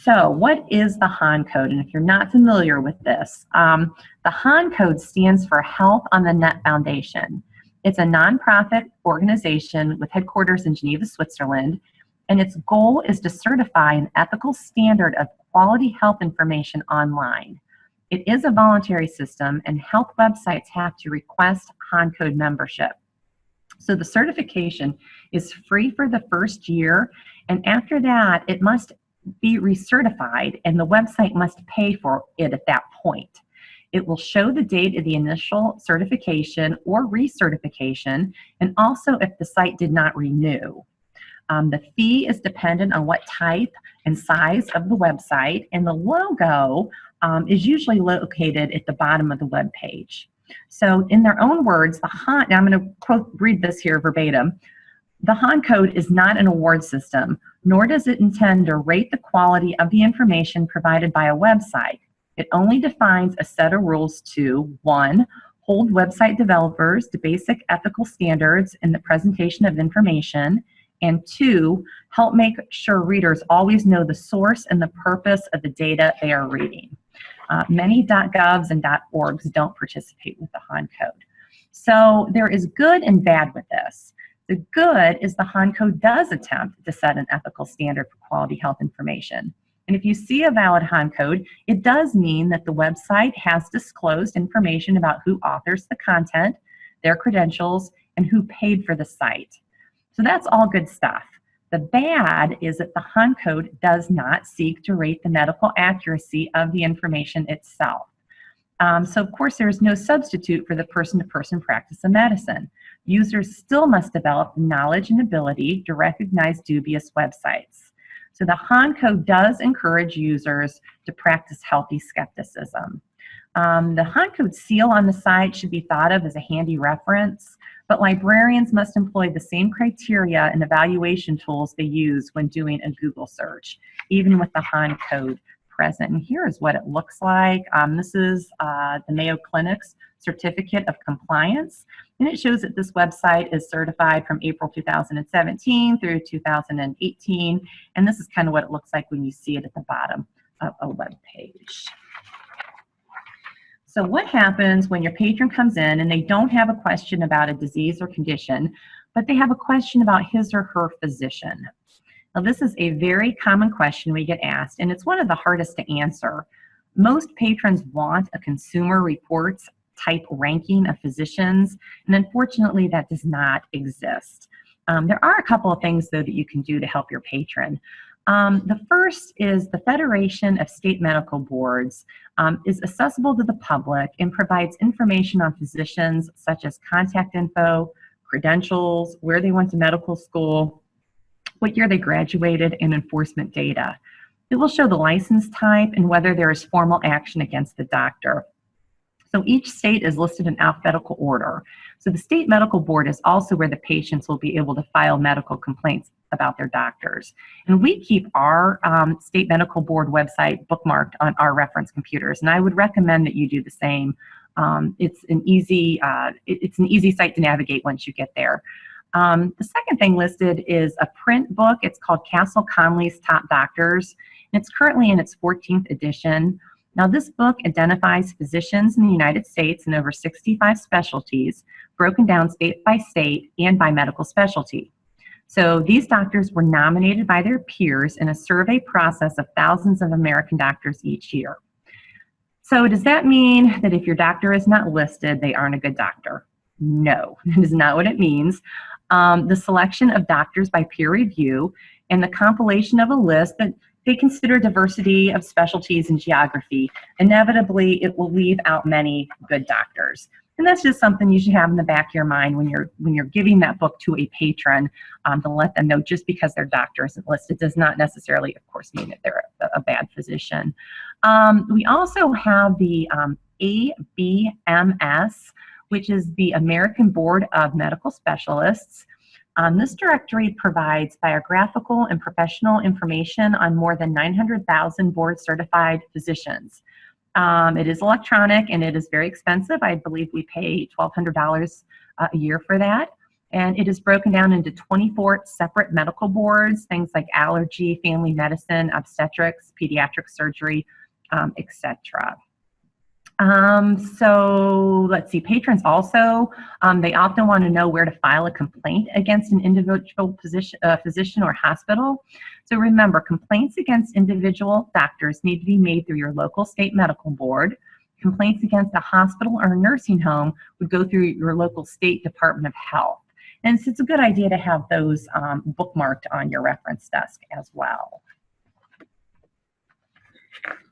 So what is the HON code? And if you're not familiar with this, the HON code stands for Health on the Net Foundation. It's a nonprofit organization with headquarters in Geneva, Switzerland, and its goal is to certify an ethical standard of quality health information online. It is a voluntary system, and health websites have to request HON code membership. So the certification is free for the first year, and after that, it must be recertified, and the website must pay for it at that point. It will show the date of the initial certification or recertification, and also if the site did not renew. The fee is dependent on what type and size of the website, and the logo is usually located at the bottom of the web page. So in their own words, the HON, now I'm going to read this here verbatim. The HON code is not an award system, nor does it intend to rate the quality of the information provided by a website. It only defines a set of rules to, 1, hold website developers to basic ethical standards in the presentation of information, and 2, help make sure readers always know the source and the purpose of the data they are reading. Many .govs and .orgs don't participate with the HON code. So there is good and bad with this. The good is the HON code does attempt to set an ethical standard for quality health information. And if you see a valid HON code, it does mean that the website has disclosed information about who authors the content, their credentials, and who paid for the site. So that's all good stuff. The bad is that the HON code does not seek to rate the medical accuracy of the information itself. So of course there is no substitute for the person-to-person practice of medicine. Users still must develop the knowledge and ability to recognize dubious websites. So the HON code does encourage users to practice healthy skepticism. The HON code seal on the site should be thought of as a handy reference, but librarians must employ the same criteria and evaluation tools they use when doing a Google search, even with the HON code present. And here is what it looks like. This is the Mayo Clinic's Certificate of Compliance, and it shows that this website is certified from April 2017 through 2018, and this is kind of what it looks like when you see it at the bottom of a web page. So what happens when your patron comes in and they don't have a question about a disease or condition, but they have a question about his or her physician? Now, this is a very common question we get asked, and it's one of the hardest to answer. Most patrons want a Consumer Reports type ranking of physicians, and unfortunately that does not exist. There are a couple of things, though, that you can do to help your patron. The first is the Federation of State Medical Boards is accessible to the public and provides information on physicians such as contact info, credentials, where they went to medical school, what year they graduated, and enforcement data. It will show the license type and whether there is formal action against the doctor. So each state is listed in alphabetical order. So the state medical board is also where the patients will be able to file medical complaints about their doctors. And we keep our state medical board website bookmarked on our reference computers, and I would recommend that you do the same. It's an easy site to navigate once you get there. The second thing listed is a print book. It's called Castle Conley's Top Doctors, and it's currently in its 14th edition. Now, this book identifies physicians in the United States in over 65 specialties, broken down state by state and by medical specialty. So these doctors were nominated by their peers in a survey process of thousands of American doctors each year. So does that mean that if your doctor is not listed, they aren't a good doctor? No, that is not what it means. The selection of doctors by peer review and the compilation of a list that they consider diversity of specialties and geography, inevitably it will leave out many good doctors. And that's just something you should have in the back of your mind when you're giving that book to a patron, to let them know just because their doctor isn't listed does not necessarily, of course, mean that they're a bad physician. We also have the ABMS, which is the American Board of Medical Specialists. This directory provides biographical and professional information on more than 900,000 board-certified physicians. It is electronic and it is very expensive. I believe we pay $1,200 a year for that. And it is broken down into 24 separate medical boards, things like allergy, family medicine, obstetrics, pediatric surgery, etc. So let's see, patrons also, they often want to know where to file a complaint against an individual physician or hospital. So remember, complaints against individual doctors need to be made through your local state medical board. Complaints against a hospital or a nursing home would go through your local state Department of Health. And so it's a good idea to have those bookmarked on your reference desk as well.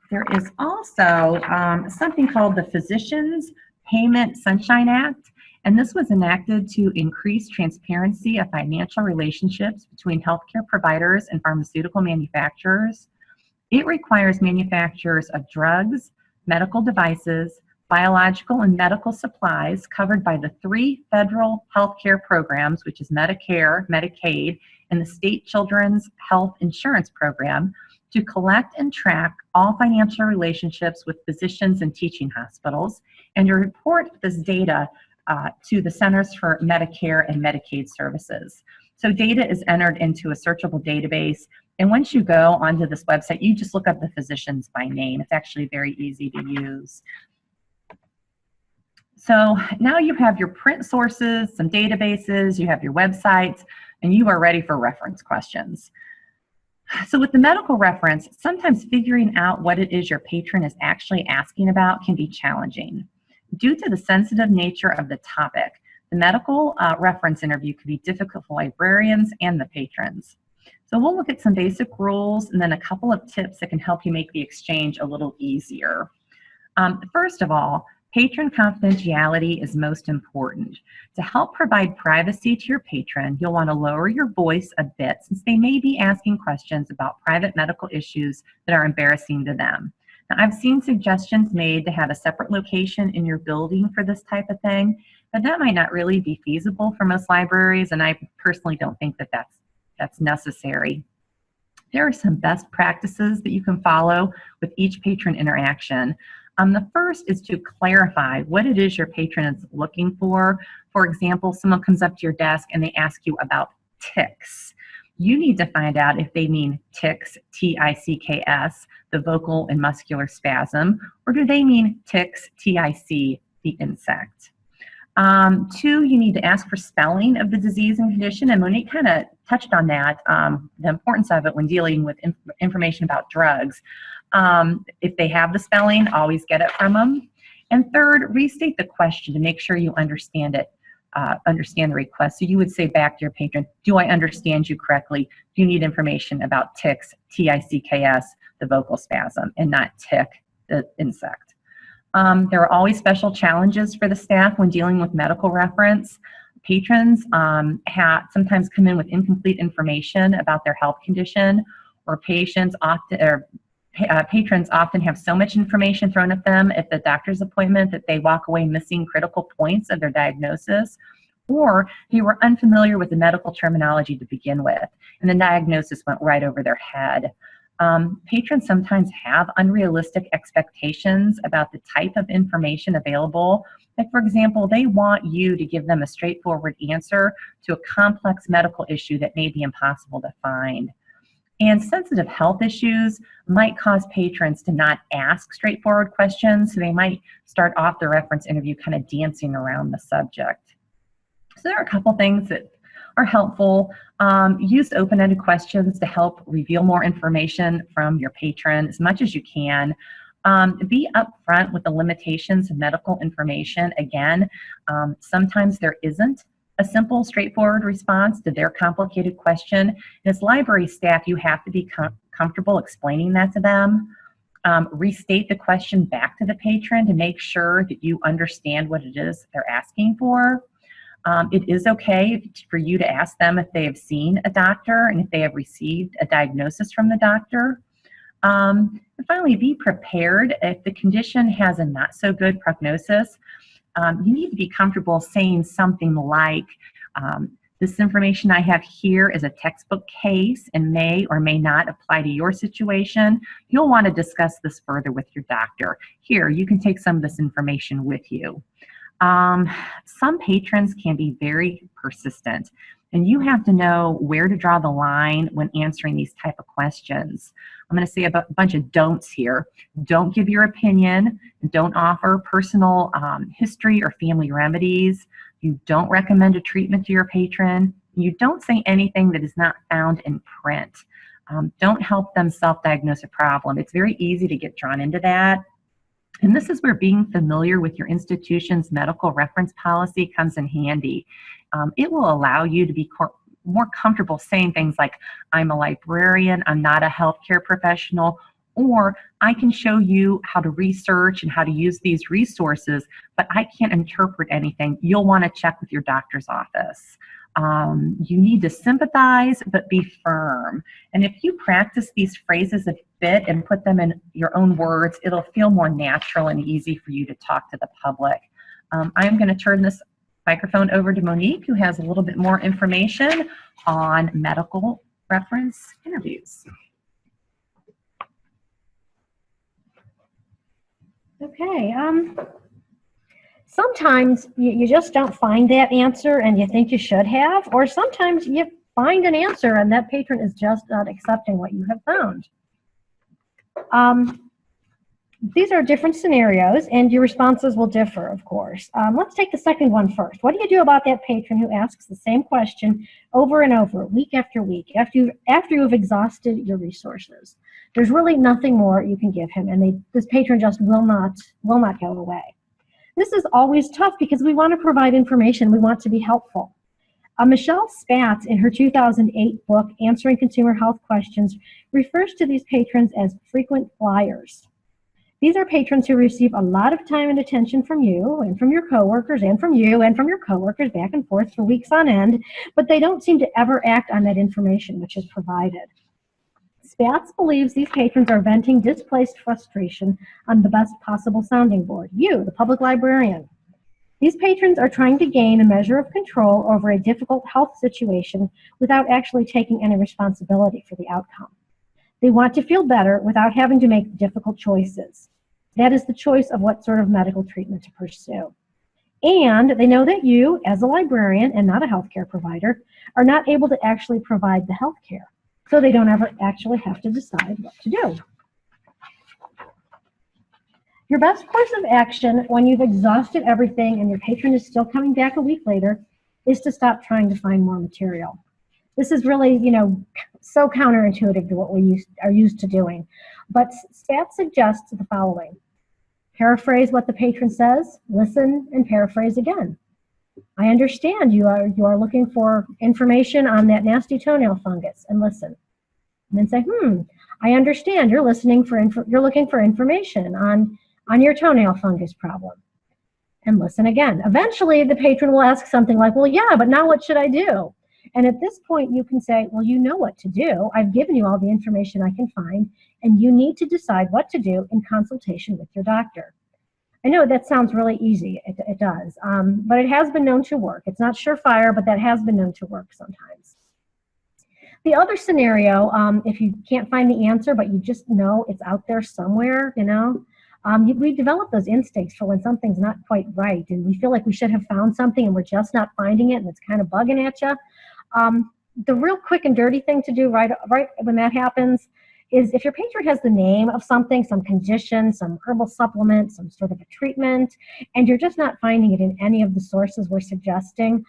There is also something called the Physicians Payment Sunshine Act, and this was enacted to increase transparency of financial relationships between healthcare providers and pharmaceutical manufacturers. It requires manufacturers of drugs, medical devices, biological and medical supplies covered by the 3 federal healthcare programs, which is Medicare, Medicaid, and the State Children's Health Insurance Program, to collect and track all financial relationships with physicians and teaching hospitals, and to report this data to the Centers for Medicare and Medicaid Services. So data is entered into a searchable database, and once you go onto this website, you just look up the physicians by name. It's actually very easy to use. So now you have your print sources, some databases, you have your websites, and you are ready for reference questions. So with the medical reference, sometimes figuring out what it is your patron is actually asking about can be challenging. Due to the sensitive nature of the topic, the medical reference interview can be difficult for librarians and the patrons. So we'll look at some basic rules and then a couple of tips that can help you make the exchange a little easier. First of all, patron confidentiality is most important. To help provide privacy to your patron, you'll want to lower your voice a bit since they may be asking questions about private medical issues that are embarrassing to them. Now, I've seen suggestions made to have a separate location in your building for this type of thing, but that might not really be feasible for most libraries, and I personally don't think that that's necessary. There are some best practices that you can follow with each patron interaction. The first is to clarify what it is your patron is looking for. For example, someone comes up to your desk and they ask you about tics. You need to find out if they mean tics, T-I-C-K-S, the vocal and muscular spasm, or do they mean ticks, T-I-C, the insect. Two, you need to ask for spelling of the disease and condition, and Monique kind of touched on that, the importance of it when dealing with information about drugs. If they have the spelling, always get it from them. And third, restate the question to make sure you understand it, understand the request. So you would say back to your patron, do I understand you correctly? Do you need information about tics, T-I-C-K-S, the vocal spasm, and not tick, the insect? There are always special challenges for the staff when dealing with medical reference. Patrons sometimes come in with incomplete information about their health condition, or patrons often have so much information thrown at them at the doctor's appointment that they walk away missing critical points of their diagnosis, or they were unfamiliar with the medical terminology to begin with, and the diagnosis went right over their head. Patrons sometimes have unrealistic expectations about the type of information available. Like, for example, they want you to give them a straightforward answer to a complex medical issue that may be impossible to find. And sensitive health issues might cause patrons to not ask straightforward questions, so they might start off the reference interview kind of dancing around the subject. So there are a couple things that are helpful. Use open-ended questions to help reveal more information from your patron as much as you can. Be upfront with the limitations of medical information. Again, sometimes there isn't a simple, straightforward response to their complicated question. And as library staff, you have to be comfortable explaining that to them. Restate the question back to the patron to make sure that you understand what it is they're asking for. It is okay for you to ask them if they have seen a doctor and if they have received a diagnosis from the doctor. And finally, be prepared if the condition has a not so good prognosis. You need to be comfortable saying something like, this information I have here is a textbook case and may or may not apply to your situation. You'll want to discuss this further with your doctor. Here, you can take some of this information with you. Some patrons can be very persistent, and you have to know where to draw the line when answering these type of questions. I'm going to say a bunch of don'ts here. Don't give your opinion. Don't offer personal history or family remedies. You don't recommend a treatment to your patron. You don't say anything that is not found in print. Don't help them self-diagnose a problem. It's very easy to get drawn into that. And this is where being familiar with your institution's medical reference policy comes in handy. It will allow you to be more comfortable saying things like, I'm a librarian, I'm not a healthcare professional, or I can show you how to research and how to use these resources, but I can't interpret anything. You'll want to check with your doctor's office. You need to sympathize, but be firm. And if you practice these phrases a bit and put them in your own words, it'll feel more natural and easy for you to talk to the public. I'm going to turn this microphone over to Monique, who has a little bit more information on medical reference interviews. Okay. Sometimes you just don't find that answer and you think you should have, or sometimes you find an answer and that patron is just not accepting what you have found. These are different scenarios and your responses will differ, of course. Let's take the second one first. What do you do about that patron who asks the same question over and over, week after week, after you've exhausted your resources? There's really nothing more you can give him, and this patron just will not go away. This is always tough because we want to provide information. We want to be helpful. Michelle Spatz, in her 2008 book, Answering Consumer Health Questions, refers to these patrons as frequent flyers. These are patrons who receive a lot of time and attention from you and from your coworkers and from you and from your coworkers back and forth for weeks on end, but they don't seem to ever act on that information which is provided. Spatz believes these patrons are venting displaced frustration on the best possible sounding board, you, the public librarian. These patrons are trying to gain a measure of control over a difficult health situation without actually taking any responsibility for the outcome. They want to feel better without having to make difficult choices. That is the choice of what sort of medical treatment to pursue. And they know that you, as a librarian and not a healthcare provider, are not able to actually provide the healthcare. So they don't ever actually have to decide what to do. Your best course of action when you've exhausted everything and your patron is still coming back a week later is to stop trying to find more material. This is really, so counterintuitive to what we are used to doing. But STAT suggests the following. Paraphrase what the patron says, listen, and paraphrase again. I understand you are looking for information on that nasty toenail fungus, and listen. And then say, I understand you're looking for information on your toenail fungus problem. And listen again. Eventually, the patron will ask something like, well, yeah, but now what should I do? And at this point, you can say, well, you know what to do. I've given you all the information I can find, and you need to decide what to do in consultation with your doctor. I know that sounds really easy. It does. But it has been known to work. It's not surefire, but that has been known to work sometimes. The other scenario, if you can't find the answer, but you just know it's out there somewhere, we develop those instincts for when something's not quite right, and we feel like we should have found something and we're just not finding it, and it's kind of bugging at you. The real quick and dirty thing to do right when that happens is if your patron has the name of something, some condition, some herbal supplement, some sort of a treatment, and you're just not finding it in any of the sources we're suggesting,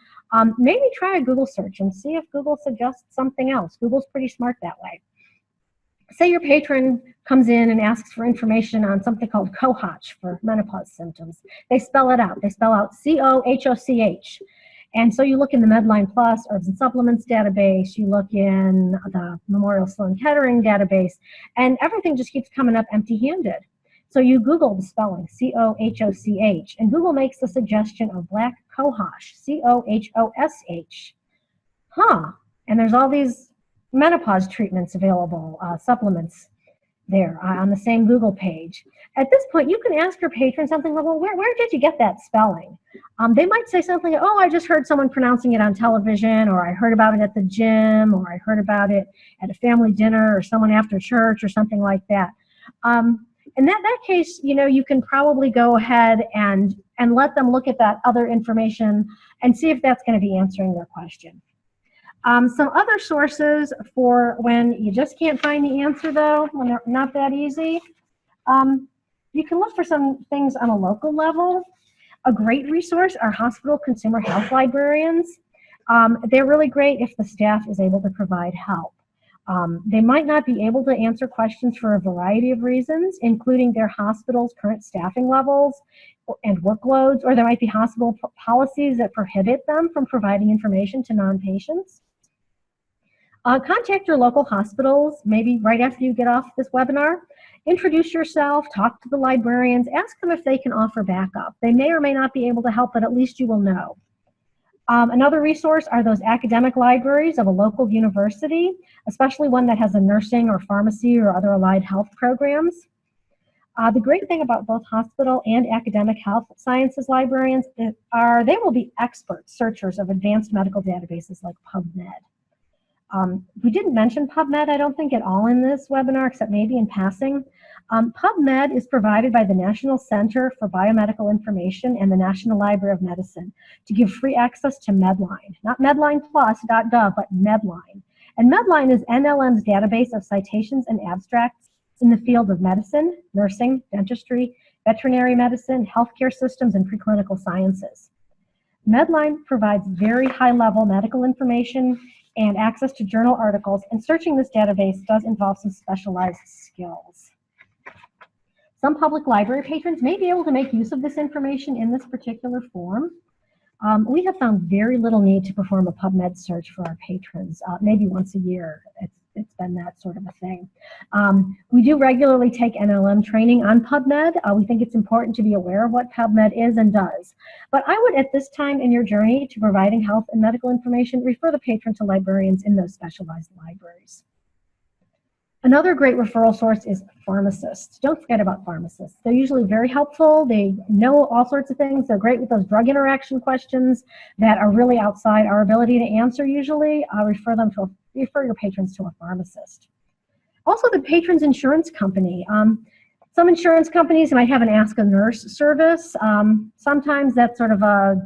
maybe try a Google search and see if Google suggests something else. Google's pretty smart that way. Say your patron comes in and asks for information on something called COHOCH for menopause symptoms. They spell it out. They spell out COHOCH. And so you look in the Medline Plus Herbs and Supplements database, you look in the Memorial Sloan Kettering database, and everything just keeps coming up empty-handed. So you Google the spelling, COHOCH, and Google makes the suggestion of black cohosh, COHOSH. And there's all these menopause treatments available, supplements there on the same Google page. At this point, you can ask your patron something like, well, where did you get that spelling? They might say something, oh, I just heard someone pronouncing it on television, or I heard about it at the gym, or I heard about it at a family dinner, or someone after church, or something like that. In that case, you can probably go ahead and let them look at that other information and see if that's going to be answering their question. Some other sources for when you just can't find the answer, though, when they're not that easy, you can look for some things on a local level. A great resource are hospital consumer health librarians. They're really great if the staff is able to provide help. They might not be able to answer questions for a variety of reasons, including their hospital's current staffing levels and workloads, or there might be hospital policies that prohibit them from providing information to non-patients. Contact your local hospitals, maybe right after you get off this webinar. Introduce yourself, talk to the librarians, ask them if they can offer backup. They may or may not be able to help, but at least you will know. Another resource are those academic libraries of a local university, especially one that has a nursing or pharmacy or other allied health programs. The great thing about both hospital and academic health sciences librarians are they will be expert searchers of advanced medical databases like PubMed. We didn't mention PubMed, I don't think, at all in this webinar, except maybe in passing. PubMed is provided by the National Center for Biomedical Information and the National Library of Medicine to give free access to Medline, not medlineplus.gov, but Medline. And Medline is NLM's database of citations and abstracts in the field of medicine, nursing, dentistry, veterinary medicine, healthcare systems, and preclinical sciences. Medline provides very high-level medical information and access to journal articles, and searching this database does involve some specialized skills. Some public library patrons may be able to make use of this information in this particular form. We have found very little need to perform a PubMed search for our patrons, maybe once a year. It's been that sort of a thing. We do regularly take NLM training on PubMed. We think it's important to be aware of what PubMed is and does. But I would, at this time in your journey to providing health and medical information, refer the patron to librarians in those specialized libraries. Another great referral source is pharmacists. Don't forget about pharmacists. They're usually very helpful. They know all sorts of things. They're great with those drug interaction questions that are really outside our ability to answer usually. Refer your patrons to a pharmacist. Also, the patron's insurance company. Some insurance companies might have an Ask a Nurse service. Sometimes that's sort of a,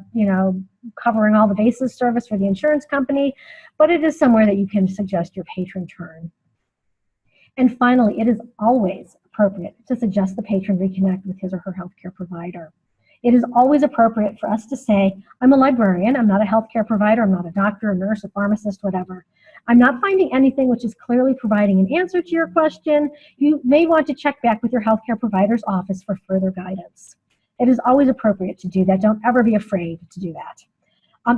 covering all the bases service for the insurance company, but it is somewhere that you can suggest your patron turn. And finally, it is always appropriate to suggest the patron reconnect with his or her healthcare provider. It is always appropriate for us to say, I'm a librarian, I'm not a healthcare provider, I'm not a doctor, a nurse, a pharmacist, whatever. I'm not finding anything which is clearly providing an answer to your question. You may want to check back with your healthcare provider's office for further guidance. It is always appropriate to do that. Don't ever be afraid to do that.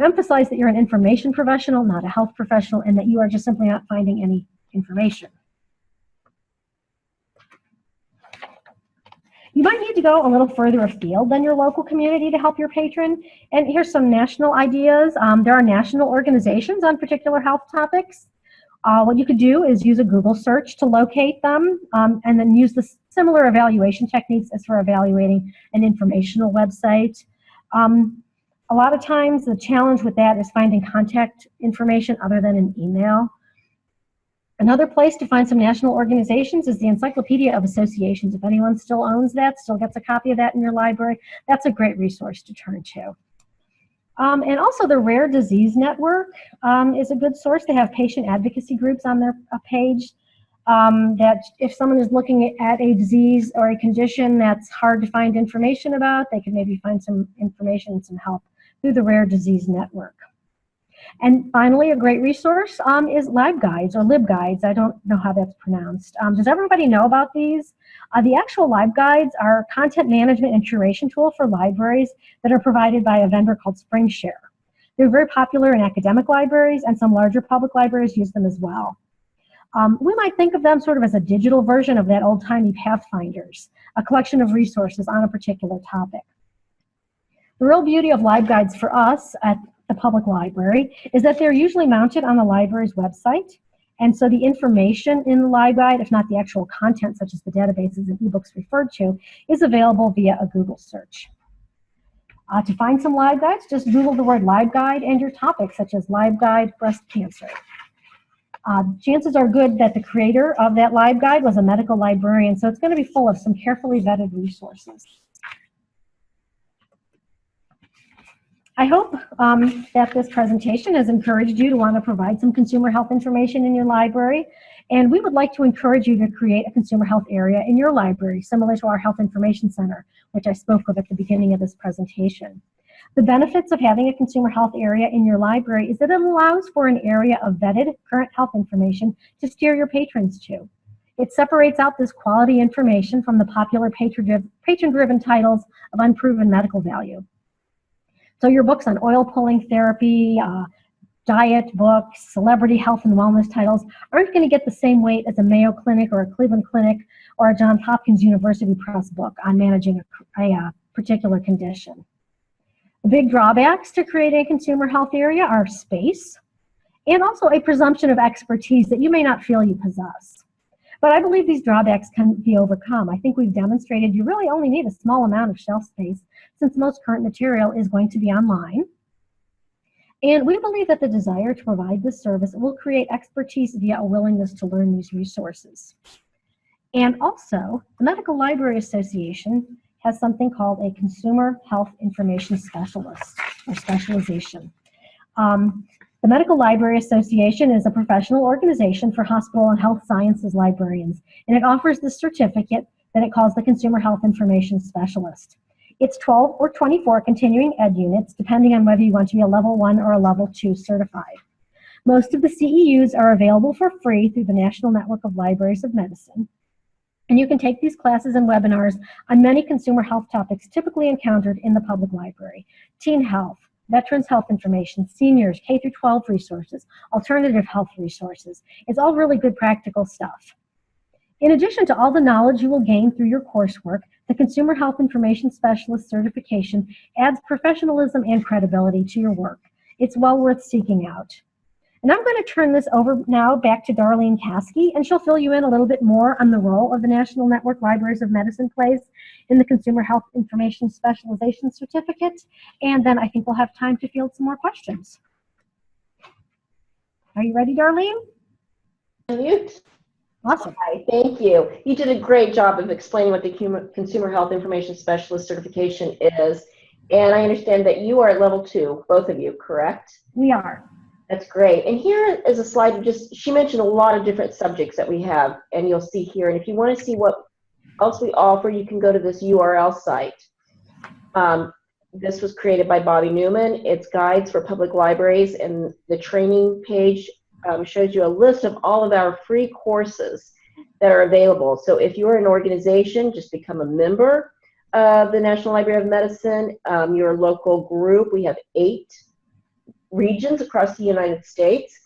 Emphasize that you're an information professional, not a health professional, and that you are just simply not finding any information. You might need to go a little further afield than your local community to help your patron. And here's some national ideas. There are national organizations on particular health topics. What you could do is use a Google search to locate them, and then use the similar evaluation techniques as for evaluating an informational website. A lot of times the challenge with that is finding contact information other than an email. Another place to find some national organizations is the Encyclopedia of Associations. If anyone still owns that, still gets a copy of that in your library, that's a great resource to turn to. And also the Rare Disease Network is a good source. They have patient advocacy groups on their page that if someone is looking at a disease or a condition that's hard to find information about, they can maybe find some information and some help through the Rare Disease Network. And finally, a great resource is LibGuides or LibGuides. I don't know how that's pronounced. Does everybody know about these? The actual LibGuides are content management and curation tool for libraries that are provided by a vendor called SpringShare. They're very popular in academic libraries, and some larger public libraries use them as well. We might think of them sort of as a digital version of that old-timey Pathfinders, a collection of resources on a particular topic. The real beauty of LibGuides for us at the public library is that they're usually mounted on the library's website, and so the information in the LibGuide, if not the actual content such as the databases and ebooks referred to, is available via a Google search. To find some LibGuides, just Google the word LibGuide and your topic, such as LibGuide breast cancer. Chances are good that the creator of that LibGuide was a medical librarian, so it's going to be full of some carefully vetted resources. I hope that this presentation has encouraged you to want to provide some consumer health information in your library, and we would like to encourage you to create a consumer health area in your library, similar to our Health Information Center, which I spoke of at the beginning of this presentation. The benefits of having a consumer health area in your library is that it allows for an area of vetted current health information to steer your patrons to. It separates out this quality information from the popular patron-driven titles of unproven medical value. So your books on oil pulling therapy, diet books, celebrity health and wellness titles aren't going to get the same weight as a Mayo Clinic or a Cleveland Clinic or a Johns Hopkins University Press book on managing a particular condition. The big drawbacks to creating a consumer health area are space and also a presumption of expertise that you may not feel you possess. But I believe these drawbacks can be overcome. I think we've demonstrated you really only need a small amount of shelf space since most current material is going to be online. And we believe that the desire to provide this service will create expertise via a willingness to learn these resources. And also, the Medical Library Association has something called a Consumer Health Information Specialist, or specialization. The Medical Library Association is a professional organization for hospital and health sciences librarians, and it offers this certificate that it calls the Consumer Health Information Specialist. It's 12 or 24 continuing ed units, depending on whether you want to be a level 1 or a level 2 certified. Most of the CEUs are available for free through the National Network of Libraries of Medicine. And you can take these classes and webinars on many consumer health topics typically encountered in the public library: teen health, veterans health information, seniors, K-12 resources, alternative health resources. It's all really good practical stuff. In addition to all the knowledge you will gain through your coursework, the Consumer Health Information Specialist certification adds professionalism and credibility to your work. It's well worth seeking out. And I'm going to turn this over now back to Darlene Caskey, and she'll fill you in a little bit more on the role of the National Network Libraries of Medicine plays in the Consumer Health Information Specialization Certificate, and then I think we'll have time to field some more questions. Are you ready, Darlene? Unmute. Awesome. Hi, thank you. You did a great job of explaining what the Consumer Health Information Specialist certification is. And I understand that you are at level 2, both of you, correct? We are. That's great. And here is a slide of she mentioned a lot of different subjects that we have, and you'll see here. And if you want to see what else we offer, you can go to this URL site. This was created by Bobby Newman. It's guides for public libraries, and the training page shows you a list of all of our free courses that are available. So if you're an organization, just become a member of the National Library of Medicine, your local group. We have 8 regions across the United States.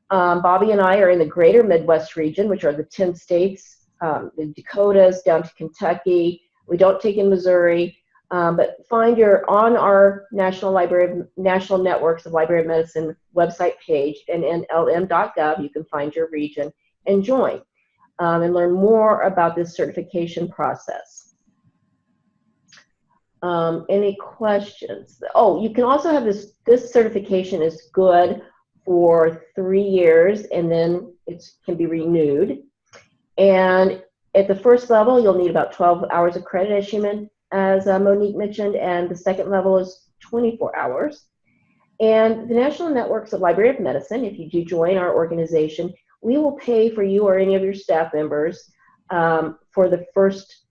Bobby and I are in the greater Midwest region, which are the 10 states, the Dakotas down to Kentucky. We don't take in Missouri. But find on our National Networks of Library of Medicine website page, and nlm.gov, you can find your region and join and learn more about this certification process. Any questions? Oh, you can also have this certification is good for 3 years, and then it can be renewed. And at the first level, you'll need about 12 hours of credit, as Monique mentioned, and the second level is 24 hours. And the National Networks of Library of Medicine, if you do join our organization, we will pay for you or any of your staff members for the first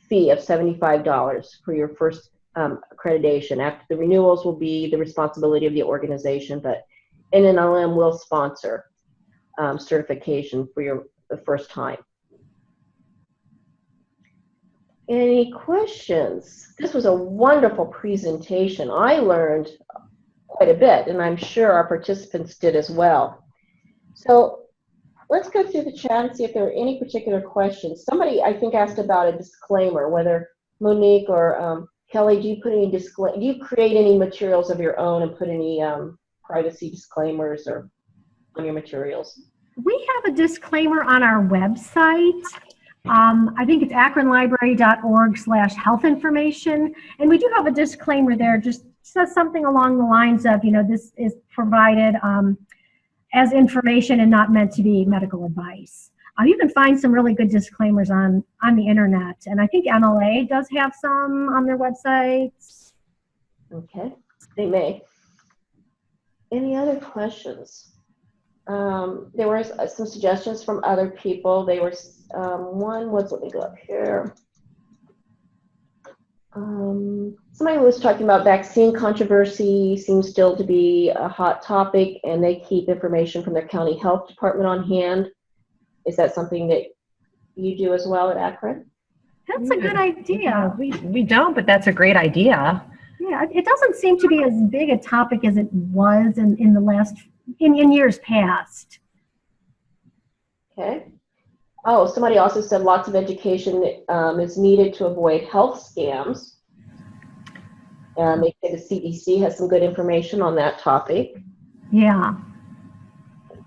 fee of $75 for your first accreditation. After the renewals will be the responsibility of the organization, but NNLM will sponsor certification for the first time. Any questions? This was a wonderful presentation. I learned quite a bit, and I'm sure our participants did as well. So let's go through the chat and see if there are any particular questions. Somebody, I think, asked about a disclaimer, whether Monique or Kelly, do you create any materials of your own and put any privacy disclaimers or on your materials? We have a disclaimer on our website. I think it's akronlibrary.org/health information, and we do have a disclaimer there. Just says something along the lines of, this is provided as information and not meant to be medical advice. You can find some really good disclaimers on the internet, and I think MLA does have some on their websites. Okay, they may. Any other questions? There were some suggestions from other people. They were one was, let me go up here. Somebody was talking about vaccine controversy seems still to be a hot topic, and they keep information from their county health department on hand. Is that something that you do as well at Akron? That's a good idea. We don't, but that's a great idea. Yeah, it doesn't seem to be as big a topic as it was in years past. Okay. Oh, somebody also said lots of education is needed to avoid health scams. They say the CDC has some good information on that topic. Yeah.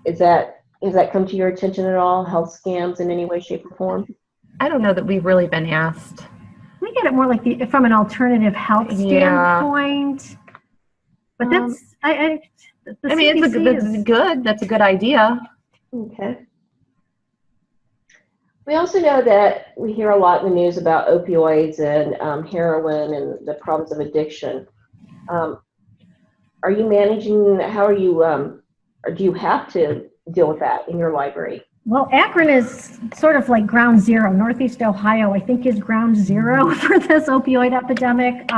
Has that come to your attention at all? Health scams in any way, shape, or form? I don't know that we've really been asked. We get it more like from an alternative health standpoint. But that's That's a good idea. Okay. We also know that we hear a lot in the news about opioids and heroin and the problems of addiction. Are you managing? How are you? Or do you have to deal with that in your library? Well, Akron is sort of like ground zero. Northeast Ohio, I think, is ground zero for this opioid epidemic.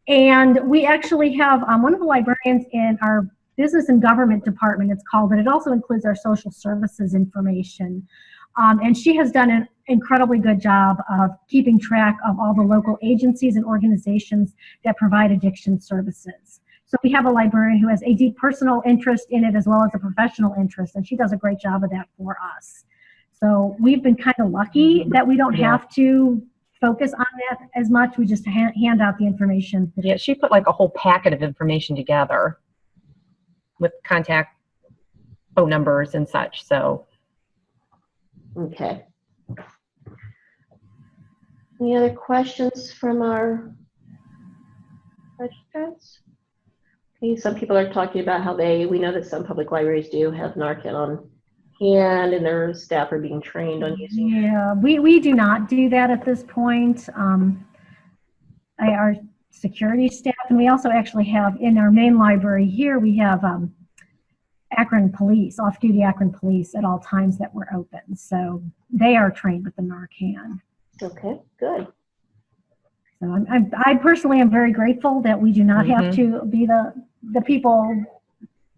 And we actually have one of the librarians in our business and government department, it's called, but it also includes our social services information. And she has done an incredibly good job of keeping track of all the local agencies and organizations that provide addiction services. So we have a librarian who has a deep personal interest in it as well as a professional interest, and she does a great job of that for us. So we've been kind of lucky that we don't have to focus on that as much. We just hand out the information. Yeah, she put like a whole packet of information together with contact phone numbers and such. So. Okay. Any other questions from our participants? Okay, some people are talking about how we know that some public libraries do have Narcan on hand and their staff are being trained on using it? Yeah, we do not do that at this point. Our security staff, and we also actually have in our main library here, we have Akron Police, off-duty Akron Police at all times that we're open. So they are trained with the Narcan. Okay, good. So I personally am very grateful that we do not have to be the people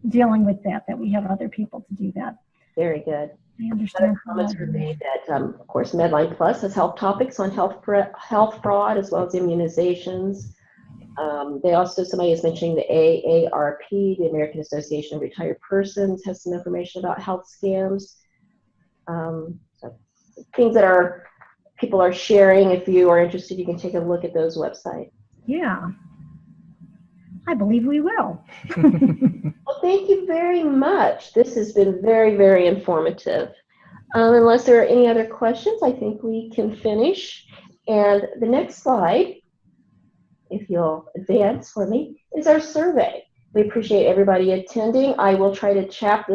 dealing with that we have other people to do that. Very good. I understand. Other comments were made that, of course, Medline Plus has health topics on health fraud as well as immunizations. Somebody is mentioning the AARP, the American Association of Retired Persons, has some information about health scams. So things that people are sharing. If you are interested, you can take a look at those websites. Yeah, I believe we will. Well, thank you very much. This has been very, very informative. Unless there are any other questions, I think we can finish. And the next slide, if you'll advance for me, is our survey. We appreciate everybody attending. I will try to type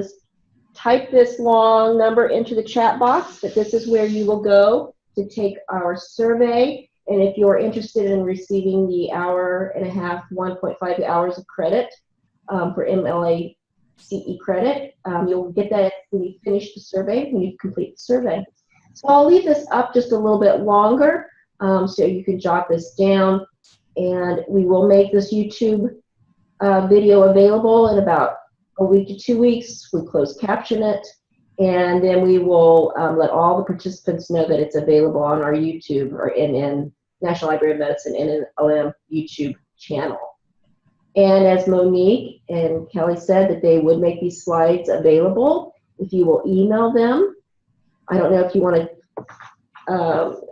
this long number into the chat box, but this is where you will go to take our survey. And if you're interested in receiving the 1.5 hours of credit for MLA CE credit, you'll get that when you finish the survey, when you complete the survey. So I'll leave this up just a little bit longer so you can jot this down. And we will make this YouTube video available in about a week to 2 weeks. We close caption it, and then we will let all the participants know that it's available on our YouTube or in National Library of Medicine NLM YouTube channel. And as Monique and Kelly said, that they would make these slides available if you will email them. I don't know if you want to,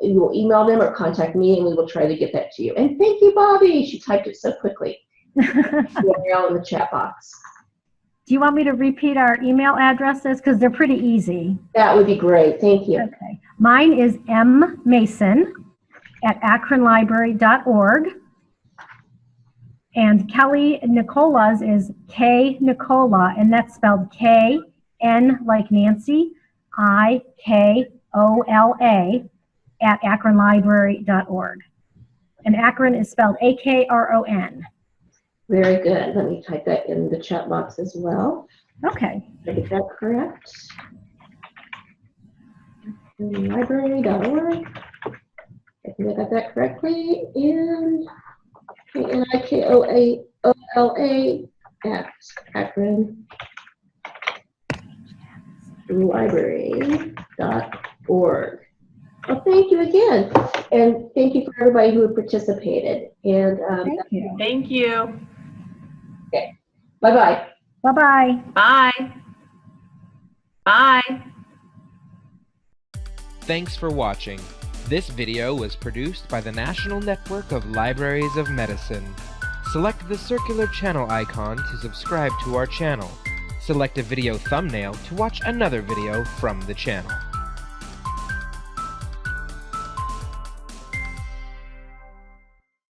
you will email them or contact me, and we will try to get that to you. And thank you, Bobby. She typed it so quickly. URL in the chat box. Do you want me to repeat our email addresses? Because they're pretty easy. That would be great. Thank you. Okay. Mine is mmason@akronlibrary.org. And Kelly Nicola's is K Nicola, and that's spelled K-N like Nancy, I-K-O-L-A @akronlibrary.org. And Akron is spelled A-K-R-O-N. Very good. Let me type that in the chat box as well. Okay. Did I get that correct? Library.org. I think I got that correctly. And Nikola @Akron Library.org. Well, thank you again, and thank you for everybody who participated. And Thank you. Thank you. okay, bye-bye. Bye-bye. Bye. Bye. Thanks for watching. This video was produced by the National Network of Libraries of Medicine. Select the circular channel icon to subscribe to our channel. Select a video thumbnail to watch another video from the channel.